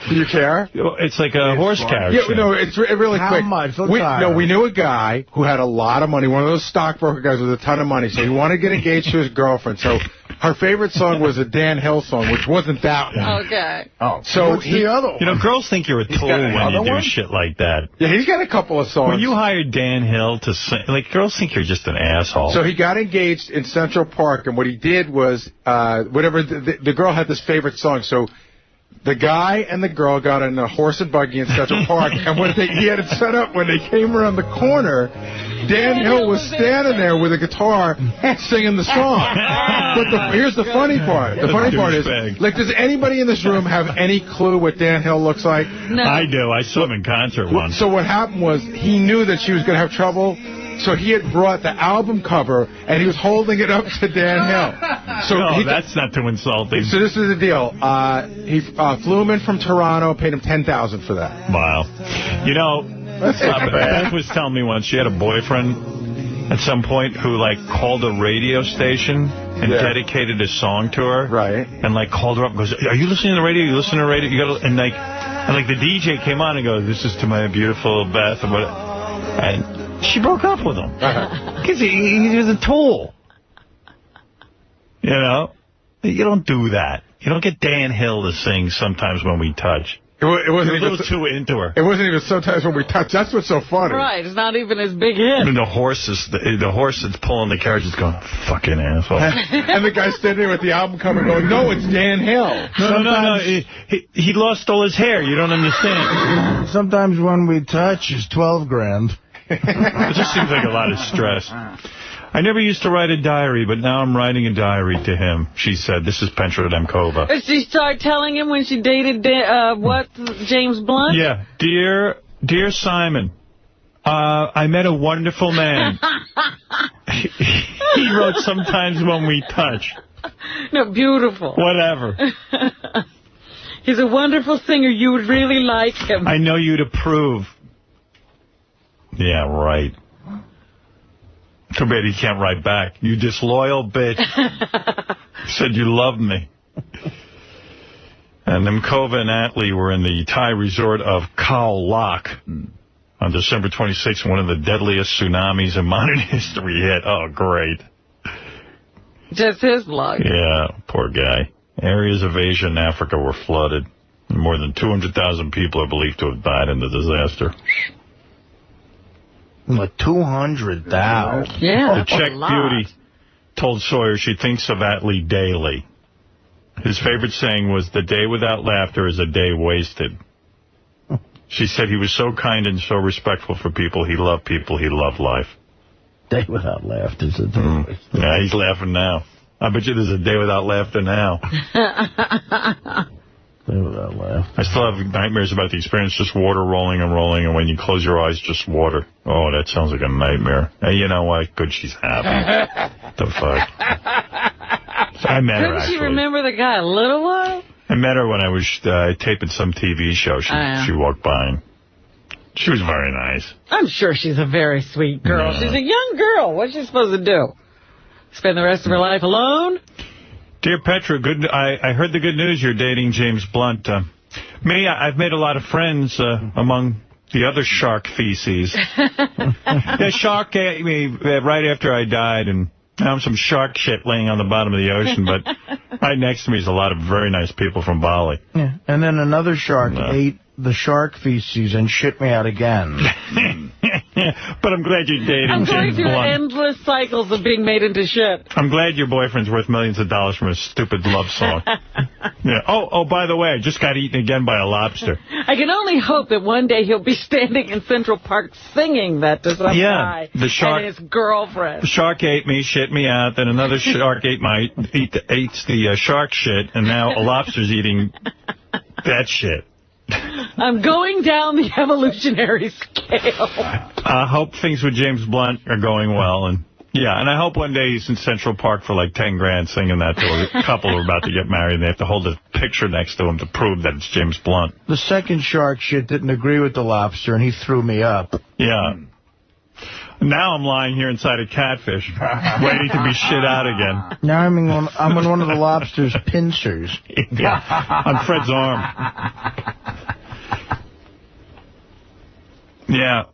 Do you care? It's like a horse carriage. Yeah, no, it's really quick. How much? We knew a guy who had a lot of money, one of those stockbroker guys with a ton of money. So he wanted to get engaged to his girlfriend. So her favorite song was a Dan Hill song, which wasn't that one. Okay. Oh, so what's the other one? You know, girls think you're a tool when you do shit like that. Yeah, he's got a couple of songs. When you hired Dan Hill to sing, like, girls think you're just an asshole. So he got engaged in Central Park, and what he did was, the girl had this favorite song, so the guy and the girl got in a horse and buggy in Central Park, and when he had it set up, when they came around the corner, Dan Hill was standing there with a guitar singing the song. But here's the funny part. The funny part is, like, does anybody in this room have any clue what Dan Hill looks like? No. I do. I saw him in concert once. So what happened was, he knew that she was going to have trouble, so he had brought the album cover, and he was holding it up to Dan Hill. So that's not too insulting. So this is the deal. He flew him in from Toronto, paid him $10,000 for that. Wow. You know, Beth was telling me once she had a boyfriend at some point who, like, called a radio station and dedicated a song to her. Right. And, like, called her up and goes, are you listening to the radio? You listening to the radio? You gotta, and the DJ came on and goes, this is to my beautiful Beth. And she broke up with him. Because he was a tool. You know? You don't do that. You don't get Dan Hill to sing Sometimes When We Touch. It wasn't a little too into her. It wasn't even Sometimes When We Touch. That's what's so funny. Right. It's not even his big hit. And the horse that's pulling the carriage is going, fucking asshole. And the guy standing there with the album cover going, no, it's Dan Hill. No. He lost all his hair. You don't understand. Sometimes When We Touch is $12,000. It just seems like a lot of stress. I never used to write a diary, but now I'm writing a diary to him, she said. This is 𝗫𝗫𝗄𝗏. Did she start telling him when she dated, James Blunt? Yeah. Dear Simon, I met a wonderful man. He wrote Sometimes When We Touch. No, beautiful. Whatever. He's a wonderful singer. You would really like him. I know you'd approve. Yeah, right. Too bad he can't write back. You disloyal bitch. Said you loved me. And 𝗫𝗄𝗏 and Artie were in the Thai resort of Khao Lak on December 26th, one of the deadliest tsunamis in modern history hit. Oh, great. Just his luck. Yeah, poor guy. Areas of Asia and Africa were flooded. More than 200,000 people are believed to have died in the disaster. Like 200,000. Yeah, the Czech beauty told Sawyer she thinks of Artie daily. His favorite saying was, the day without laughter is a day wasted. She said he was so kind and so respectful for people. He loved life. Day without laughter is a day wasted. Yeah, he's laughing now. I bet you there's a day without laughter now. I still have nightmares about the experience, just water rolling and rolling, and when you close your eyes, just water. Oh, that sounds like a nightmare. Hey, you know what? Good, she's happy. The fuck? I met her, actually. Couldn't she remember the guy a little while? I met her when I was taping some TV show. She walked by, and she was very nice. I'm sure she's a very sweet girl. Yeah. She's a young girl. What's she supposed to do? Spend the rest of her life alone? Dear Petra, I heard the good news you're dating James Blunt. I've made a lot of friends among the other shark feces. The shark ate me right after I died, and now some shark shit laying on the bottom of the ocean, but right next to me is a lot of very nice people from Bali. Yeah. And then another shark ate the shark feces and shit me out again. But I'm glad you're dating James Blunt. I'm going through endless cycles of being made into shit. I'm glad your boyfriend's worth millions of dollars from a stupid love song. Yeah. Oh, by the way, I just got eaten again by a lobster. I can only hope that one day he'll be standing in Central Park singing that to some guy and his girlfriend. The shark ate me, shit me out, then another shark ate the shark shit, and now a lobster's eating that shit. I'm going down the evolutionary scale. I hope things with James Blunt are going well, and I hope one day he's in Central Park for like 10 grand singing that to a couple who are about to get married, and they have to hold a picture next to him to prove that it's James Blunt. The second shark shit didn't agree with the lobster, and he threw me up. Yeah. Now I'm lying here inside a catfish, waiting to be shit out again. Now I'm in one of the lobster's pincers. Yeah, on Fred's arm. Yeah.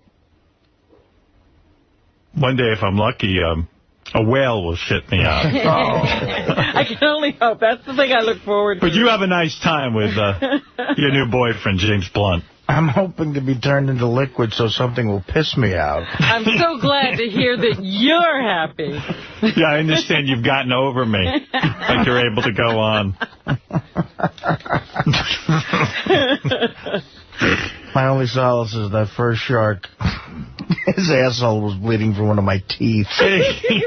One day, if I'm lucky, a whale will shit me out. I can only hope. That's the thing I look forward to. But you have a nice time with your new boyfriend, James Blunt. I'm hoping to be turned into liquid so something will piss me out. I'm so glad to hear that you're happy. Yeah, I understand you've gotten over me. Like you're able to go on. My only solace is that first shark. His asshole was bleeding from one of my teeth. He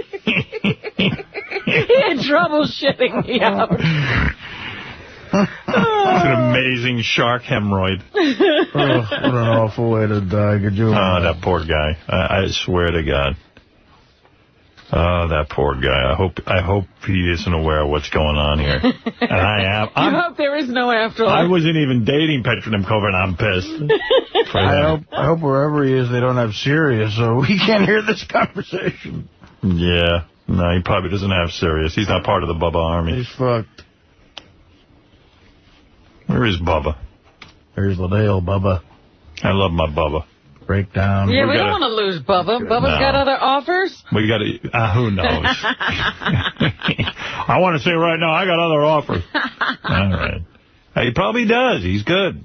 had trouble shitting me out. It's an amazing shark hemorrhoid. What an awful way to die. Could you imagine? That poor guy. I swear to God. Oh, that poor guy. I hope he isn't aware of what's going on here. And I am. You hope there is no afterlife. I wasn't even dating Petronimkova, and I'm pissed. I hope wherever he is, they don't have Sirius, so we can't hear this conversation. Yeah. No, he probably doesn't have Sirius. He's not part of the Bubba army. He's fucked. Where is Bubba? There's the deal, Bubba. I love my Bubba. Breakdown. Yeah, we don't want to lose Bubba. Bubba's got other offers. We got to. Who knows? I want to say right now, I got other offers. All right. He probably does. He's good.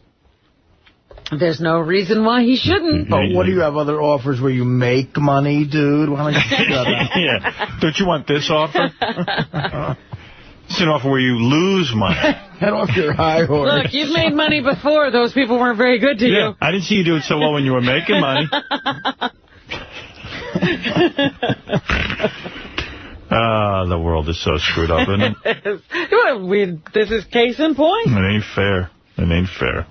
There's no reason why he shouldn't. But what do you have other offers where you make money, dude? Why don't you shut up? Yeah. Don't you want this offer? It's an offer where you lose money. Get off your high horse. Look, you've made money before. Those people weren't very good to you. I didn't see you do it so well when you were making money. The world is so screwed up, isn't it? This is case in point. It ain't fair. It ain't fair.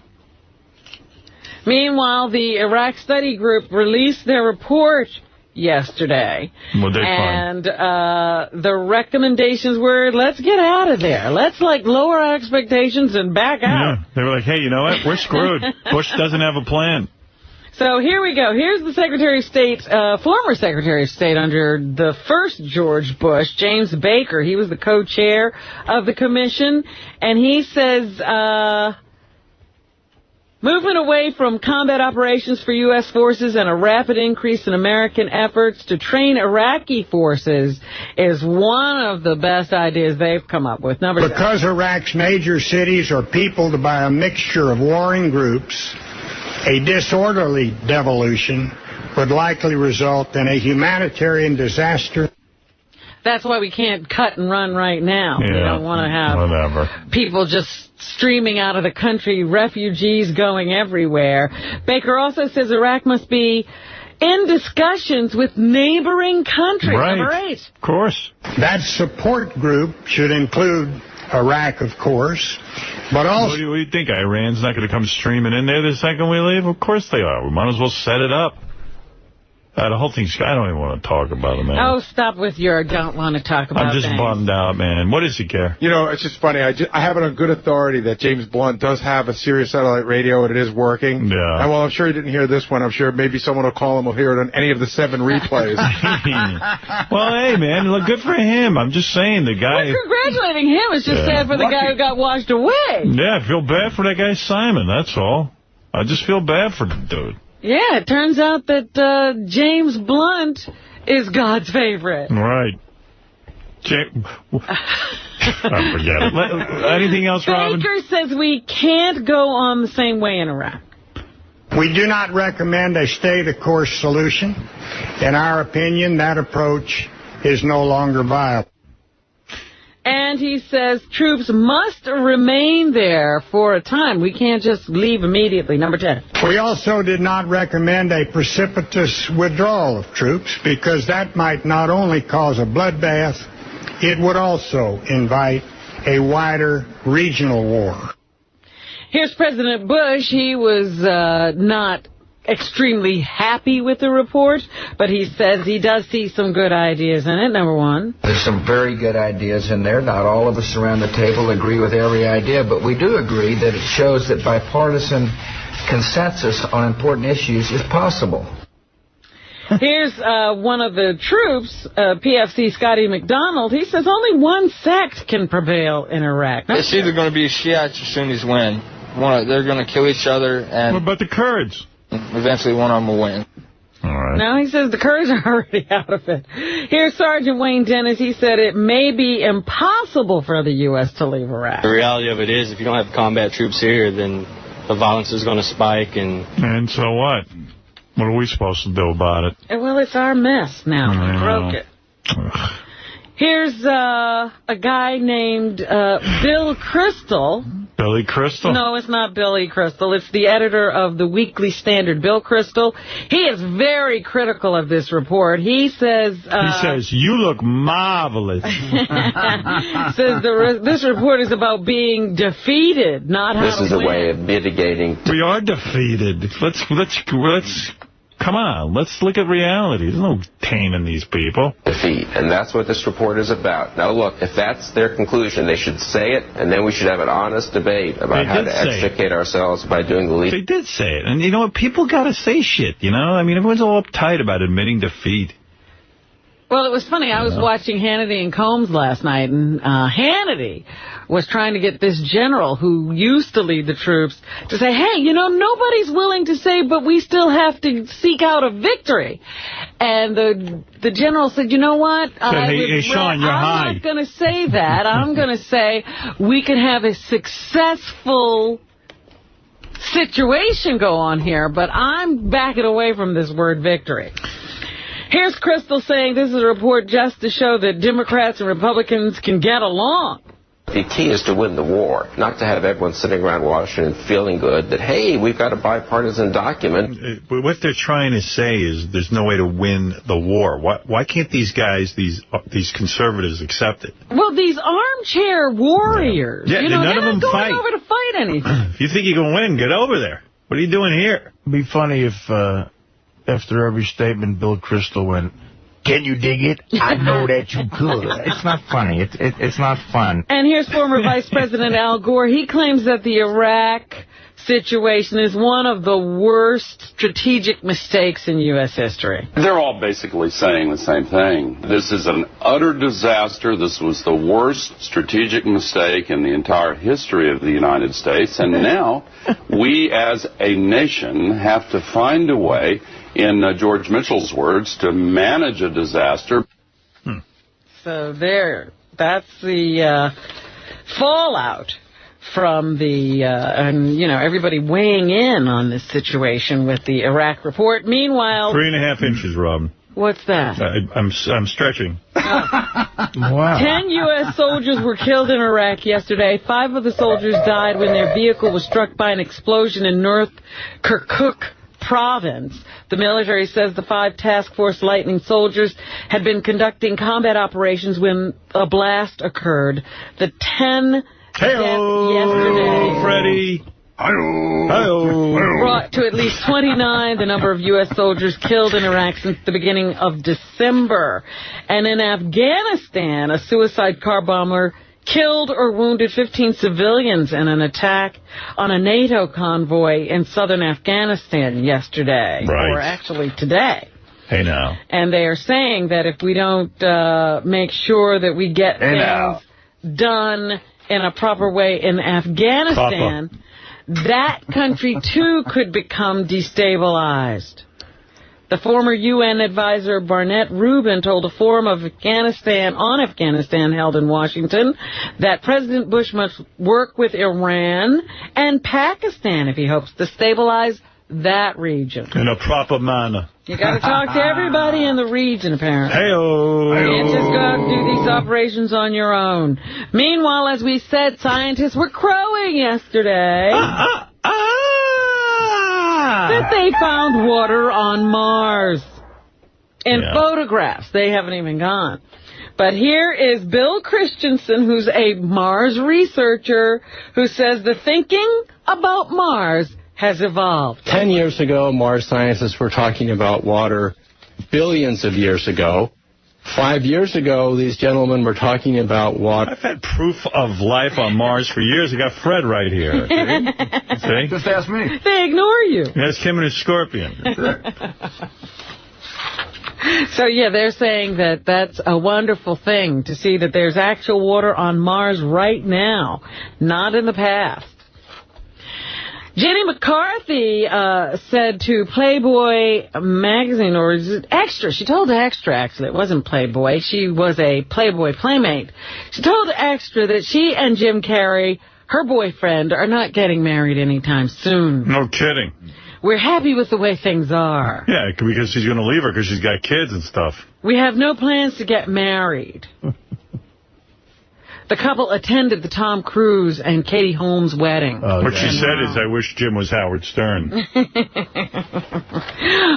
Meanwhile, the Iraq Study Group released their report yesterday. What'd they find? And the recommendations were, let's get out of there. Let's, lower our expectations and back out. Yeah. They were like, hey, you know what? We're screwed. Bush doesn't have a plan. So here we go. Here's the Secretary of State, former Secretary of State under the first George Bush, James Baker. He was the co-chair of the commission. And he says... movement away from combat operations for U.S. forces and a rapid increase in American efforts to train Iraqi forces is one of the best ideas they've come up with. Because Iraq's major cities are peopled by a mixture of warring groups, a disorderly devolution would likely result in a humanitarian disaster. That's why we can't cut and run right now. Yeah, we don't want to have people just streaming out of the country, refugees going everywhere. Baker also says Iraq must be in discussions with neighboring countries. Right. Number 8. Of course. That support group should include Iraq, of course, but also... What do you think? Iran's not going to come streaming in there the second we leave? Of course they are. We might as well set it up. The whole thing's... I don't even want to talk about it, man. Oh, stop with your don't want to talk about I'm just bummed out, man. What does he care? You know, it's just funny. I have it on good authority that James Blunt does have a Sirius satellite radio, and it is working. Yeah. And while I'm sure he didn't hear this one, I'm sure maybe someone will call him, will hear it on any of the 7 replays. Well, hey, man, look, good for him. I'm just saying, the guy... We're congratulating him. It's just sad for the guy who got washed away. Yeah, I feel bad for that guy Simon, that's all. I just feel bad for the dude. Yeah, it turns out that James Blunt is God's favorite. Right. I forget it. Anything else, Robin? Baker says we can't go on the same way in Iraq. We do not recommend a stay-the-course solution. In our opinion, that approach is no longer viable. And he says troops must remain there for a time. We can't just leave immediately. Number 10. We also did not recommend a precipitous withdrawal of troops because that might not only cause a bloodbath, it would also invite a wider regional war. Here's President Bush. He was not extremely happy with the report, but he says he does see some good ideas in it. Number 1. There's some very good ideas in there. Not all of us around the table agree with every idea, but we do agree that it shows that bipartisan consensus on important issues is possible. Here's one of the troops, PFC Scotty McDonald. He says only one sect can prevail in Iraq. It's either going to be Shiites or Sunnis win. They're going to kill each other. And what about the Kurds? Eventually one of them will win. All right. Now he says the Kurds are already out of it. Here's Sergeant Wayne Dennis. He said it may be impossible for the U.S. to leave Iraq. The reality of it is, if you don't have combat troops here, then the violence is going to spike. And so what? What are we supposed to do about it? Well, it's our mess now. We broke it. Here's a guy named Bill Kristol. Billy Crystal? No, it's not Billy Crystal. It's the editor of the Weekly Standard, Bill Kristol. He is very critical of this report. He says... you look marvelous. Says this report is about being defeated, not how to win. This is a way of mitigating... We are defeated. Let's come on, let's look at reality. There's no taming these people. Defeat, and that's what this report is about. Now, look, if that's their conclusion, they should say it, and then we should have an honest debate about how to extricate ourselves by doing the least. They did say it, and you know what? People got to say shit, you know? I mean, everyone's all uptight about admitting defeat. Well, it was funny. I was watching Hannity and Combs last night, and Hannity was trying to get this general who used to lead the troops to say, hey, you know, nobody's willing to say, but we still have to seek out a victory. And the general said, you know what? Hey, Sean, you're high. I'm not going to say that. I'm going to say we can have a successful situation go on here, but I'm backing away from this word victory. Here's Crystal saying this is a report just to show that Democrats and Republicans can get along. The key is to win the war, not to have everyone sitting around Washington feeling good that, hey, we've got a bipartisan document. What they're trying to say is there's no way to win the war. Why can't these guys, these conservatives, accept it? Well, these armchair warriors, none of them going fight. over to fight anything. If you think you can win, get over there. What are you doing here? It'd be funny if... after every statement, Bill Kristol went, can you dig it? I know that you could. It's not funny. It's not fun. And here's former Vice President Al Gore. He claims that the Iraq situation is one of the worst strategic mistakes in U.S. history. They're all basically saying the same thing. This is an utter disaster. This was the worst strategic mistake in the entire history of the United States. And now we as a nation have to find a way, in George Mitchell's words, to manage a disaster. So that's the fallout from the, and you know, everybody weighing in on this situation with the Iraq report. Meanwhile... 3.5 inches, Robin. What's that? I'm stretching. Wow. 10 U.S. soldiers were killed in Iraq yesterday. 5 of the soldiers died when their vehicle was struck by an explosion in North Kirkuk province. The military says the 5 Task Force Lightning soldiers had been conducting combat operations when a blast occurred. The 10 yesterday Freddie. brought to at least 29 the number of U.S. soldiers killed in Iraq since the beginning of December. And in Afghanistan, a suicide car bomber killed or wounded 15 civilians in an attack on a NATO convoy in southern Afghanistan yesterday. Right. Or actually today. Hey, now. And they are saying that if we don't make sure that we get things done in a proper way in Afghanistan, that country, too, could become destabilized. The former UN advisor Barnett Rubin told a forum of Afghanistan held in Washington that President Bush must work with Iran and Pakistan if he hopes to stabilize that region. In a proper manner. You got to talk to everybody in the region, apparently. Hey-oh. You can't just go out and do these operations on your own. Meanwhile, as we said, scientists were crowing yesterday that they found water on Mars. In photographs. They haven't even gone. But here is Bill Christensen, who's a Mars researcher, who says the thinking about Mars has evolved. 10 years ago, Mars scientists were talking about water billions of years ago. 5 years ago, these gentlemen were talking about water. I've had proof of life on Mars for years. I got Fred right here. See? Just ask me. They ignore you. Ask him and his scorpion. So, yeah, they're saying that that's a wonderful thing to see that there's actual water on Mars right now, not in the past. Jenny McCarthy said to Playboy magazine, or is it Extra? She told Extra, actually. It wasn't Playboy. She was a Playboy playmate. She told Extra that she and Jim Carrey, her boyfriend, are not getting married anytime soon. No kidding. We're happy with the way things are. Yeah, because she's going to leave her because she's got kids and stuff. We have no plans to get married. The couple attended the Tom Cruise and Katie Holmes wedding. What she said is, I wish Jim was Howard Stern.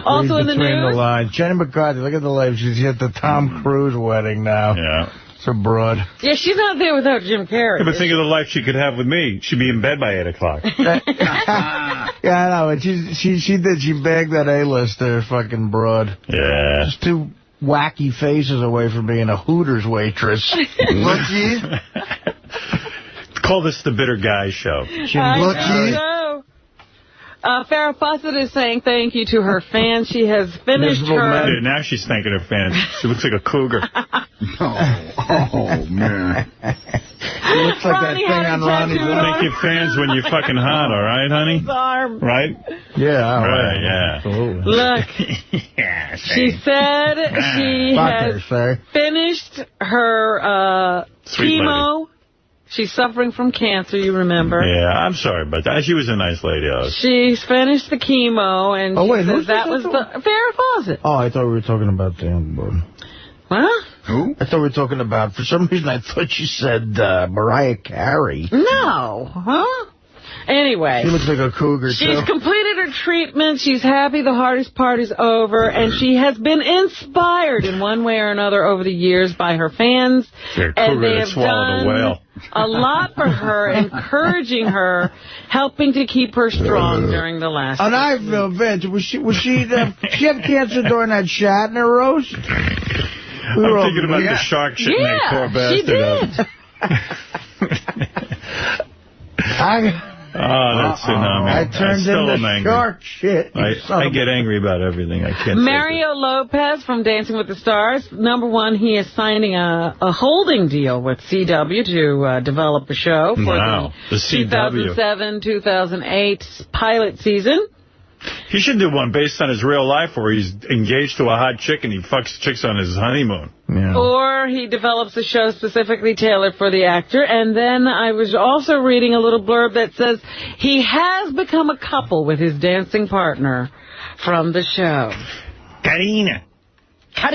Also in the Between news, the lines. Jenny McCarthy, look at the life. She's at the Tom Cruise wedding now. Yeah. It's a broad. yeah, she's not there without Jim Carrey. Yeah, but think of the life she could have with me. She'd be in bed by 8 o'clock. Yeah, I know. But she begged that A-lister fucking broad. Yeah. Just two wacky faces away from being a Hooters waitress. Lucky. Call this the Bitter Guy Show. Lucky. Farrah Fawcett is saying thank you to her fans. She has finished her... Yeah, now she's thanking her fans. She looks like a cougar. Oh, man. She looks like that thing on Ronnie's arm. Thank your fans when you're fucking hot, all right, honey? Right? Yeah, all right. Yeah. Absolutely. Look, yeah, she said she has finished her chemo. She's suffering from cancer, you remember. Yeah, I'm sorry about that. She was a nice lady. She's finished the chemo, and she says that was the Farrah Fawcett. Oh, I thought we were talking about the... What? Who? I thought we were talking about... For some reason, I thought you said Mariah Carey. No. Huh? Anyway. She looks like a cougar, She's completed her treatment. She's happy the hardest part is over. And she has been inspired in one way or another over the years by her fans. And they have done a lot for her, encouraging her, helping to keep her strong during the last And I feel bad. Was she had cancer during that Shatner roast? I'm thinking about the shark shit in that poor bastard. That tsunami. I turned into shark shit. I get angry about everything. I can't. Mario Lopez from Dancing with the Stars. Number one, he is signing a holding deal with CW to develop a show for the 2007-2008 pilot season. He should do one based on his real life where he's engaged to a hot chick and he fucks chicks on his honeymoon. Yeah. Or he develops a show specifically tailored for the actor. And then I was also reading a little blurb that says he has become a couple with his dancing partner from the show. Karina. They're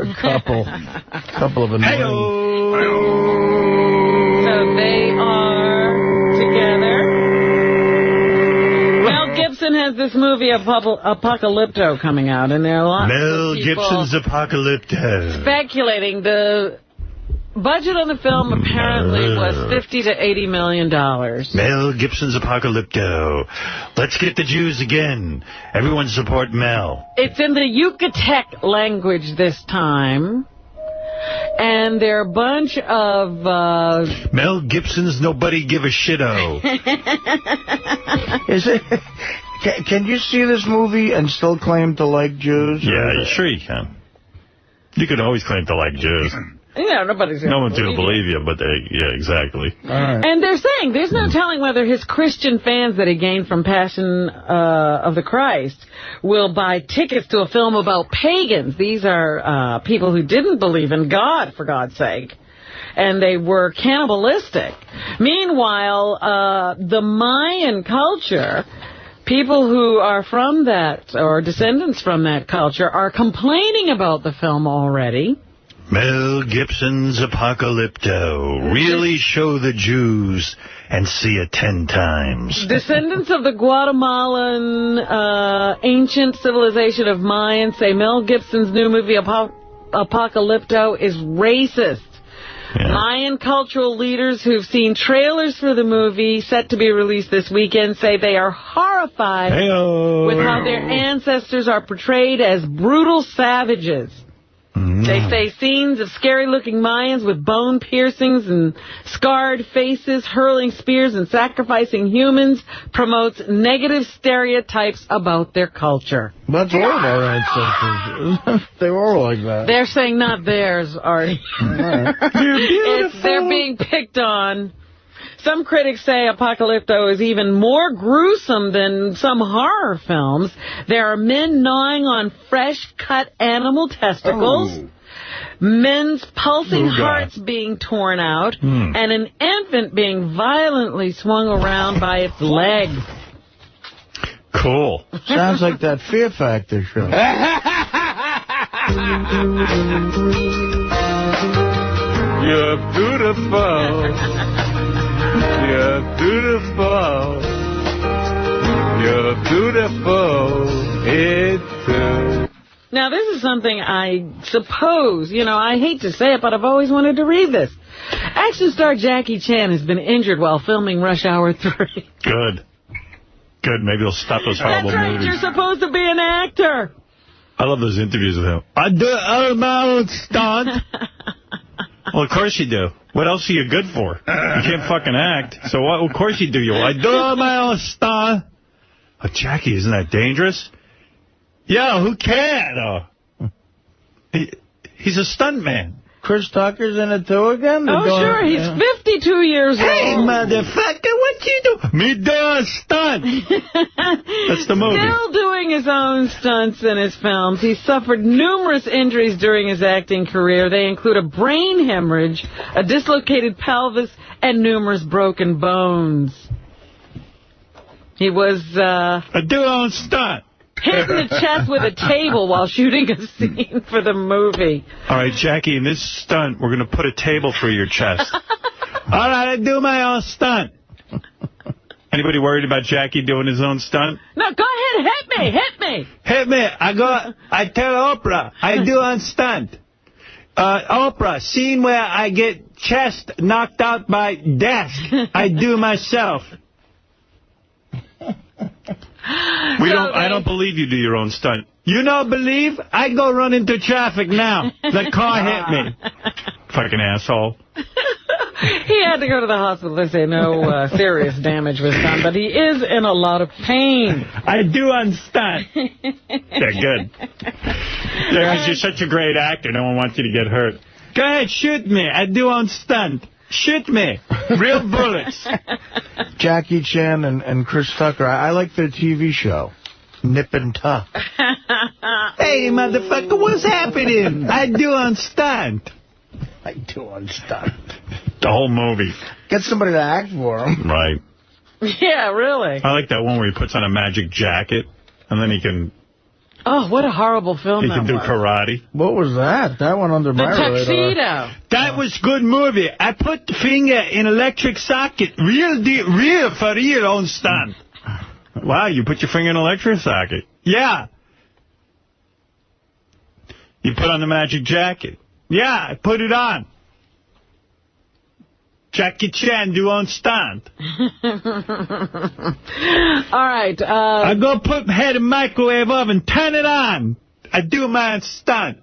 a couple. Couple of annoying. So they are together. Mel Gibson has this movie, Apocalypto, coming out, and there are a lot of people Gibson's Apocalypto. speculating. The budget on the film apparently was $50 to $80 million. Mel Gibson's Apocalypto. Let's get the Jews again. Everyone support Mel. It's in the Yucatec language this time. And there are a bunch of... Mel Gibson's Nobody Give a Shit-O. Is it? Can you see this movie and still claim to like Jews? Yeah, sure you can. You can always claim to like Jews. Yeah, no one's going to believe you, but yeah, exactly. And they're saying there's no telling whether his Christian fans that he gained from Passion of the Christ will buy tickets to a film about pagans. These are people who didn't believe in God, for God's sake. And they were cannibalistic. Meanwhile, the Mayan culture, people who are from that, or descendants from that culture, are complaining about the film already. Mel Gibson's Apocalypto. Really show the Jews and see it 10 times. Descendants of the Guatemalan ancient civilization of Mayans say Mel Gibson's new movie Apocalypto is racist. Yeah. Mayan cultural leaders who've seen trailers for the movie set to be released this weekend say they are horrified with how their ancestors are portrayed as brutal savages. They say scenes of scary-looking Mayans with bone piercings and scarred faces, hurling spears and sacrificing humans promotes negative stereotypes about their culture. That's all of our ancestors. They were all like that. They're saying not theirs, Artie. They're being picked on. Some critics say Apocalypto is even more gruesome than some horror films. There are men gnawing on fresh-cut animal testicles, men's pulsing hearts being torn out, and an infant being violently swung around by its leg. Cool. Sounds like that Fear Factor show. You're beautiful. You're beautiful. You're beautiful. It's true. Now, this is something I suppose, I hate to say it, but I've always wanted to read this. Action star Jackie Chan has been injured while filming Rush Hour 3. Good. Good. Maybe they'll stop those horrible movies. That's right. movies. You're supposed to be an actor. I love those interviews with him. I do all my own stunt. Well, of course you do. What else are you good for? You can't fucking act. So what? Of course you do. I do all my own stunt. Oh, Jackie, isn't that dangerous? Yeah, who can? He's a stunt man. Chris Tucker's in it too again? Sure. He's 52 years old. Hey, motherfucker, what you do? Me do a stunt. That's the movie. Still doing his own stunts in his films. He suffered numerous injuries during his acting career. They include a brain hemorrhage, a dislocated pelvis, and numerous broken bones. He was a do-own stunt. Hit in the chest with a table while shooting a scene for the movie. All right, Jackie, in this stunt, we're going to put a table through your chest. All right, I do my own stunt. Anybody worried about Jackie doing his own stunt? No, go ahead, hit me, hit me. Hit me. I tell Oprah, I do on stunt. Oprah, scene where I get chest knocked out by desk. I do myself. I don't believe you do your own stunt. You don't believe? I go run into traffic now. The car hit me. Fucking asshole. He had to go to the hospital. They say no serious damage was done, but he is in a lot of pain. I do on stunt. They're good. Because you're such a great actor, no one wants you to get hurt. Go ahead, shoot me. I do on stunt. Shoot me. Real bullets. Jackie Chan and Chris Tucker, I like their TV show, Nip and Tuck. Hey, motherfucker, what's happening? I do on stunt. I do on stunt. The whole movie. Get somebody to act for him. Right. Yeah, really. I like that one where he puts on a magic jacket, and then he can... Oh, what a horrible film that was. He can do karate. What was that? That went under my radar. The Tuxedo. That was good movie. I put the finger in electric socket. Real for real on stunt. Wow, you put your finger in an electric socket. Yeah. You put on the magic jacket. Yeah, I put it on. Jackie Chan do on stunt. All right. I go put head in microwave oven, turn it on. I do my own stunt.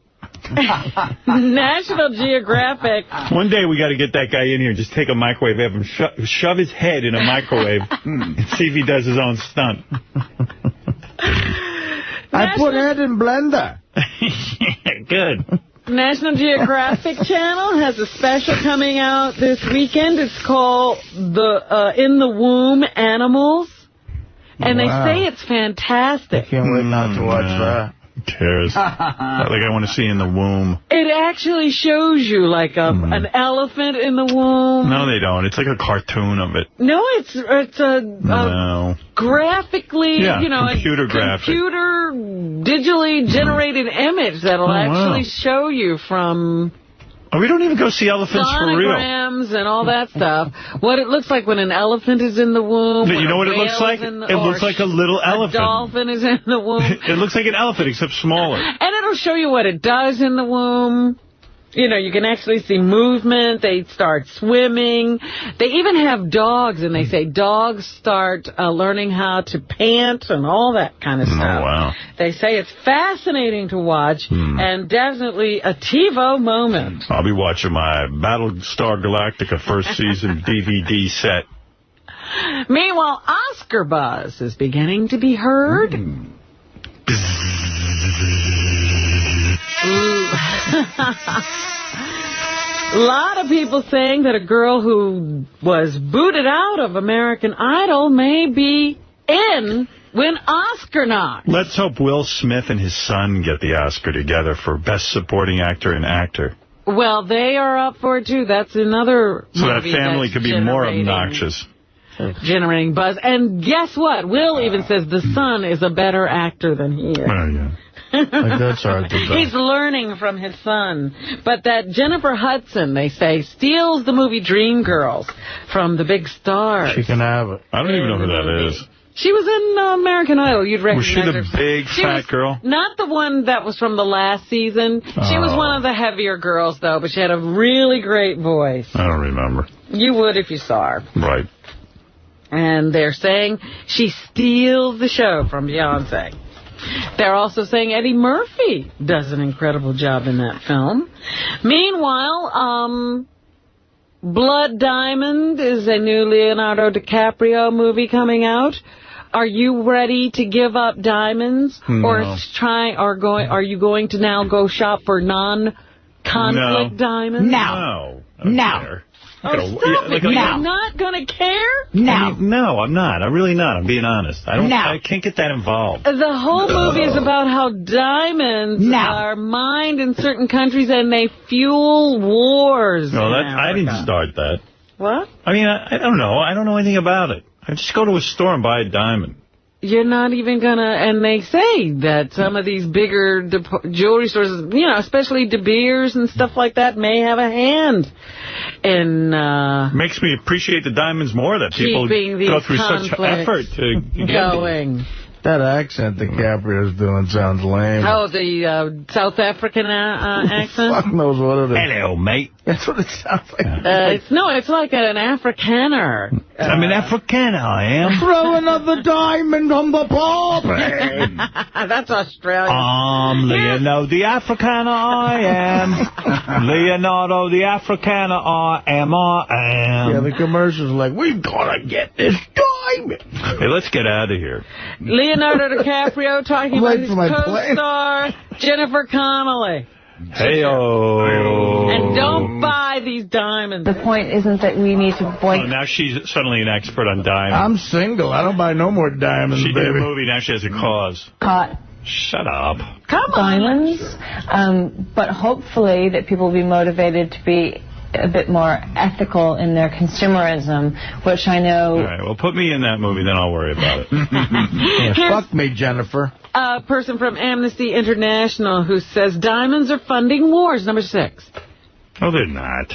National Geographic. One day we got to get that guy in here. Just take a microwave oven, shove his head in a microwave, and see if he does his own stunt. I put head in blender. Good. National Geographic Channel has a special coming out this weekend. It's called In the Womb Animals. And they say it's fantastic. I can't wait not to watch that. Who cares? Like I want to see In the Womb. It actually shows you like an elephant in the womb. No, they don't. It's like a cartoon of it. No, it's a graphically, computer graphic. Computer digitally generated image that'll actually show you from... Oh, we don't even go see elephants for real. Sonograms and all that stuff. What it looks like when an elephant is in the womb. You know what it looks like? It looks like a little elephant. A dolphin is in the womb. It looks like an elephant, except smaller. And it'll show you what it does in the womb. You know, you can actually see movement. They start swimming. They even have dogs, and they say dogs start learning how to pant and all that kind of stuff. Oh, wow. They say it's fascinating to watch and definitely a TiVo moment. I'll be watching my Battlestar Galactica first season DVD set. Meanwhile, Oscar buzz is beginning to be heard. A lot of people saying that a girl who was booted out of American Idol may be in win Oscar knock. Let's hope Will Smith and his son get the Oscar together for Best Supporting Actor and Actor. Well, they are up for it, too. That's another so that family could be more obnoxious. Generating buzz. And guess what? Will even says the son is a better actor than he is. Oh, yeah. That's hard to He's learning from his son. But that Jennifer Hudson, they say, steals the movie Dreamgirls from the big stars. She can have it. I don't even know who that is. She was in American Idol. You'd recognize her. Was she the big, fat girl? Not the one that was from the last season. She was one of the heavier girls, though, but she had a really great voice. I don't remember. You would if you saw her. Right. And they're saying she steals the show from Beyonce. They're also saying Eddie Murphy does an incredible job in that film. Meanwhile, Blood Diamond is a new Leonardo DiCaprio movie coming out. Are you ready to give up diamonds? No. Are you going to now go shop for non-conflict diamonds? No. No. Oh, stop it. You're not going to care? No. No, I'm not. I'm really not. I'm being honest. I can't get that involved. The whole movie is about how diamonds are mined in certain countries and they fuel wars. No, I didn't start that. What? I mean, I don't know. I don't know anything about it. I just go to a store and buy a diamond. You're not even going to, and they say that some of these bigger jewelry stores, you know, especially De Beers and stuff like that, may have a hand in makes me appreciate the diamonds more that people go through such effort to get going. That accent DiCaprio's doing sounds lame. Oh, the South African accent? Fuck knows what it is. Hello, mate. That's what it sounds like. It's like an Afrikaner. I'm an Afrikaner, I am. Throw another diamond on the party. That's Australian. Leonardo the Afrikaner, I am. Leonardo the Afrikaner, I am. Yeah, the commercial's like, we've got to get this diamond. Hey, let's get out of here. Leonardo DiCaprio talking about his co-star, Jennifer Connelly. Hey-oh. And don't buy these diamonds. The point isn't that we need to boycott. Oh, now she's suddenly an expert on diamonds. I'm single. I don't buy no more diamonds, She did a movie. Now she has a cause. Shut up. Come on. Diamonds. But hopefully that people will be motivated to be a bit more ethical in their consumerism, which I know... All right, well, put me in that movie, then I'll worry about it. Fuck me, Jennifer. A person from Amnesty International who says diamonds are funding wars, number 6. Oh, they're not.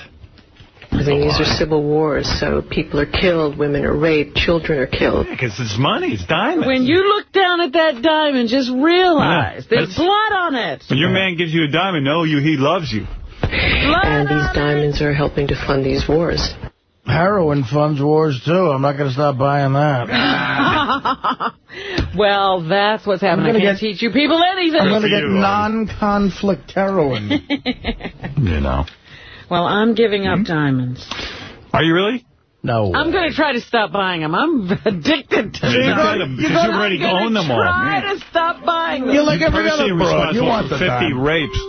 These are civil wars, so people are killed, women are raped, children are killed. Because it's money, it's diamonds. When you look down at that diamond, just realize there's blood on it. When your man gives you a diamond, he loves you. And these diamonds are helping to fund these wars. Heroin funds wars, too. I'm not going to stop buying that. Well, that's what's happening. I can't teach you people anything. I'm going to get non-conflict heroin. You know. Well, I'm giving up diamonds. Are you really? No. I'm going to try to stop buying them. I'm addicted to them. You already own them all. Try to stop buying them. You're like every other broad. You want the 50 rapes.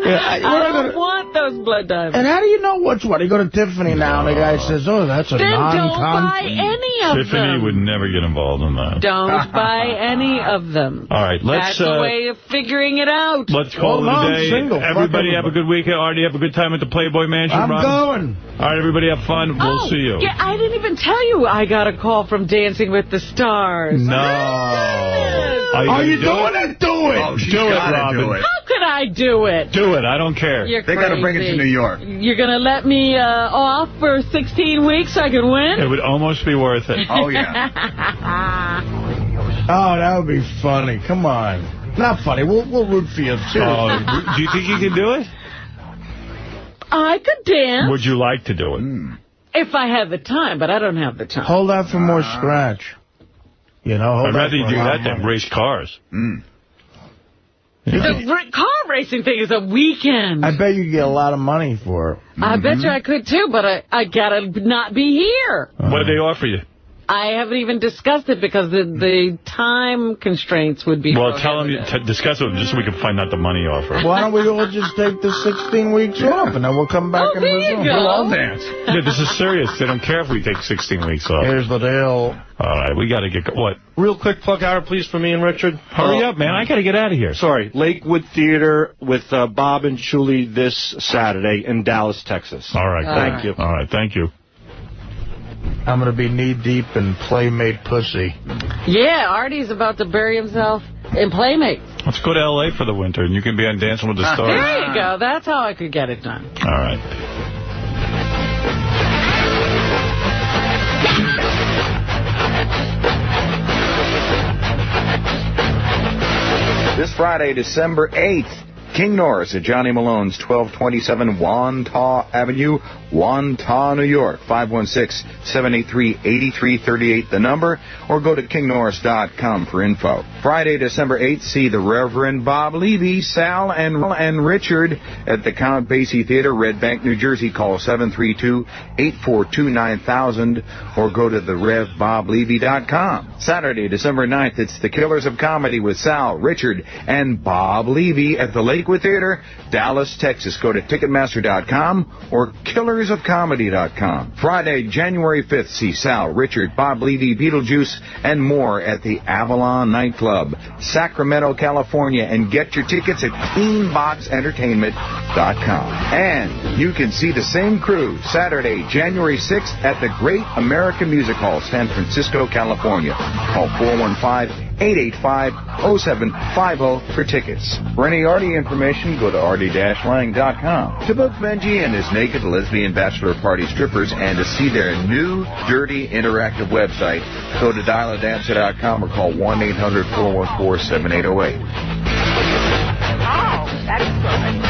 Yeah, I don't want those blood diamonds. And how do you know what's what? You go to Tiffany now, and the guy says, oh, that's a non-conflict. Then don't buy any of them. Tiffany would never get involved in that. Don't buy any of them. All right, let's... That's a way of figuring it out. Let's call it a day. Everybody have a good weekend. Artie, have a good time at the Playboy Mansion. I'm going. All right, everybody have fun. We'll see you. Yeah, I didn't even tell you I got a call from Dancing with the Stars. No. Are you doing it? Do it. Oh, do it, Robin. How could I do it? Do it. I don't care. They got to bring it to New York. You're going to let me off for 16 weeks so I can win? It would almost be worth it. Oh, yeah. Oh, that would be funny. Come on. Not funny. We'll root for you, too. Do you think you can do it? I could dance. Would you like to do it? If I had the time, but I don't have the time. Hold out for more scratch. You know, I'd rather you do that than race cars. The car racing thing is a weekend. I bet you get a lot of money for it. I bet you I could, too, but I gotta not be here. What did they offer you? I haven't even discussed it because the time constraints would be... Well, tell them to discuss it just so we can find out the money offer. Why don't we all just take the 16 weeks off, and then we'll come back and resume. We'll all dance. Yeah, this is serious. They don't care if we take 16 weeks off. Here's the deal. All right, we got to get... What? Real quick plug hour, please, for me and Richard. Hurry up, man. I got to get out of here. Sorry. Lakewood Theater with Bob and Julie this Saturday in Dallas, Texas. All right. Thank you. All right, thank you. I'm going to be knee-deep in 𝗦𝗵cie𝘄. Yeah, Artie's about to bury himself in Playmate. Let's go to L.A. for the winter, and you can be on Dancing with the Stars. There you go. That's how I could get it done. All right. This Friday, December 8th, King Norris at Johnny Malone's, 1227 Wantagh Avenue, Wantagh, New York, 516-783-8338, the number, or go to kingnorris.com for info. Friday, December 8th, see the Reverend Bob Levy, Sal, and Richard at the Count Basie Theater, Red Bank, New Jersey. Call 732-842-9000 or go to therevboblevy.com. Saturday, December 9th, it's the Killers of Comedy with Sal, Richard, and Bob Levy at the Lakewood Theater, Dallas, Texas. Go to Ticketmaster.com or KillersOfComedy.com. Friday, January 5th, see Sal, Richard, Bob Levy, Beetlejuice, and more at the Avalon Nightclub, Sacramento, California, and get your tickets at CleanBoxEntertainment.com. And you can see the same crew Saturday, January 6th at the Great American Music Hall, San Francisco, California. Call 415-885-0750 for tickets. For any Artie information, go to Artie-Lange.com. To book Benji and his naked lesbian bachelor party strippers and to see their new, dirty, interactive website, go to dialadancer.com or call 1-800-414-7808. Oh, that's good.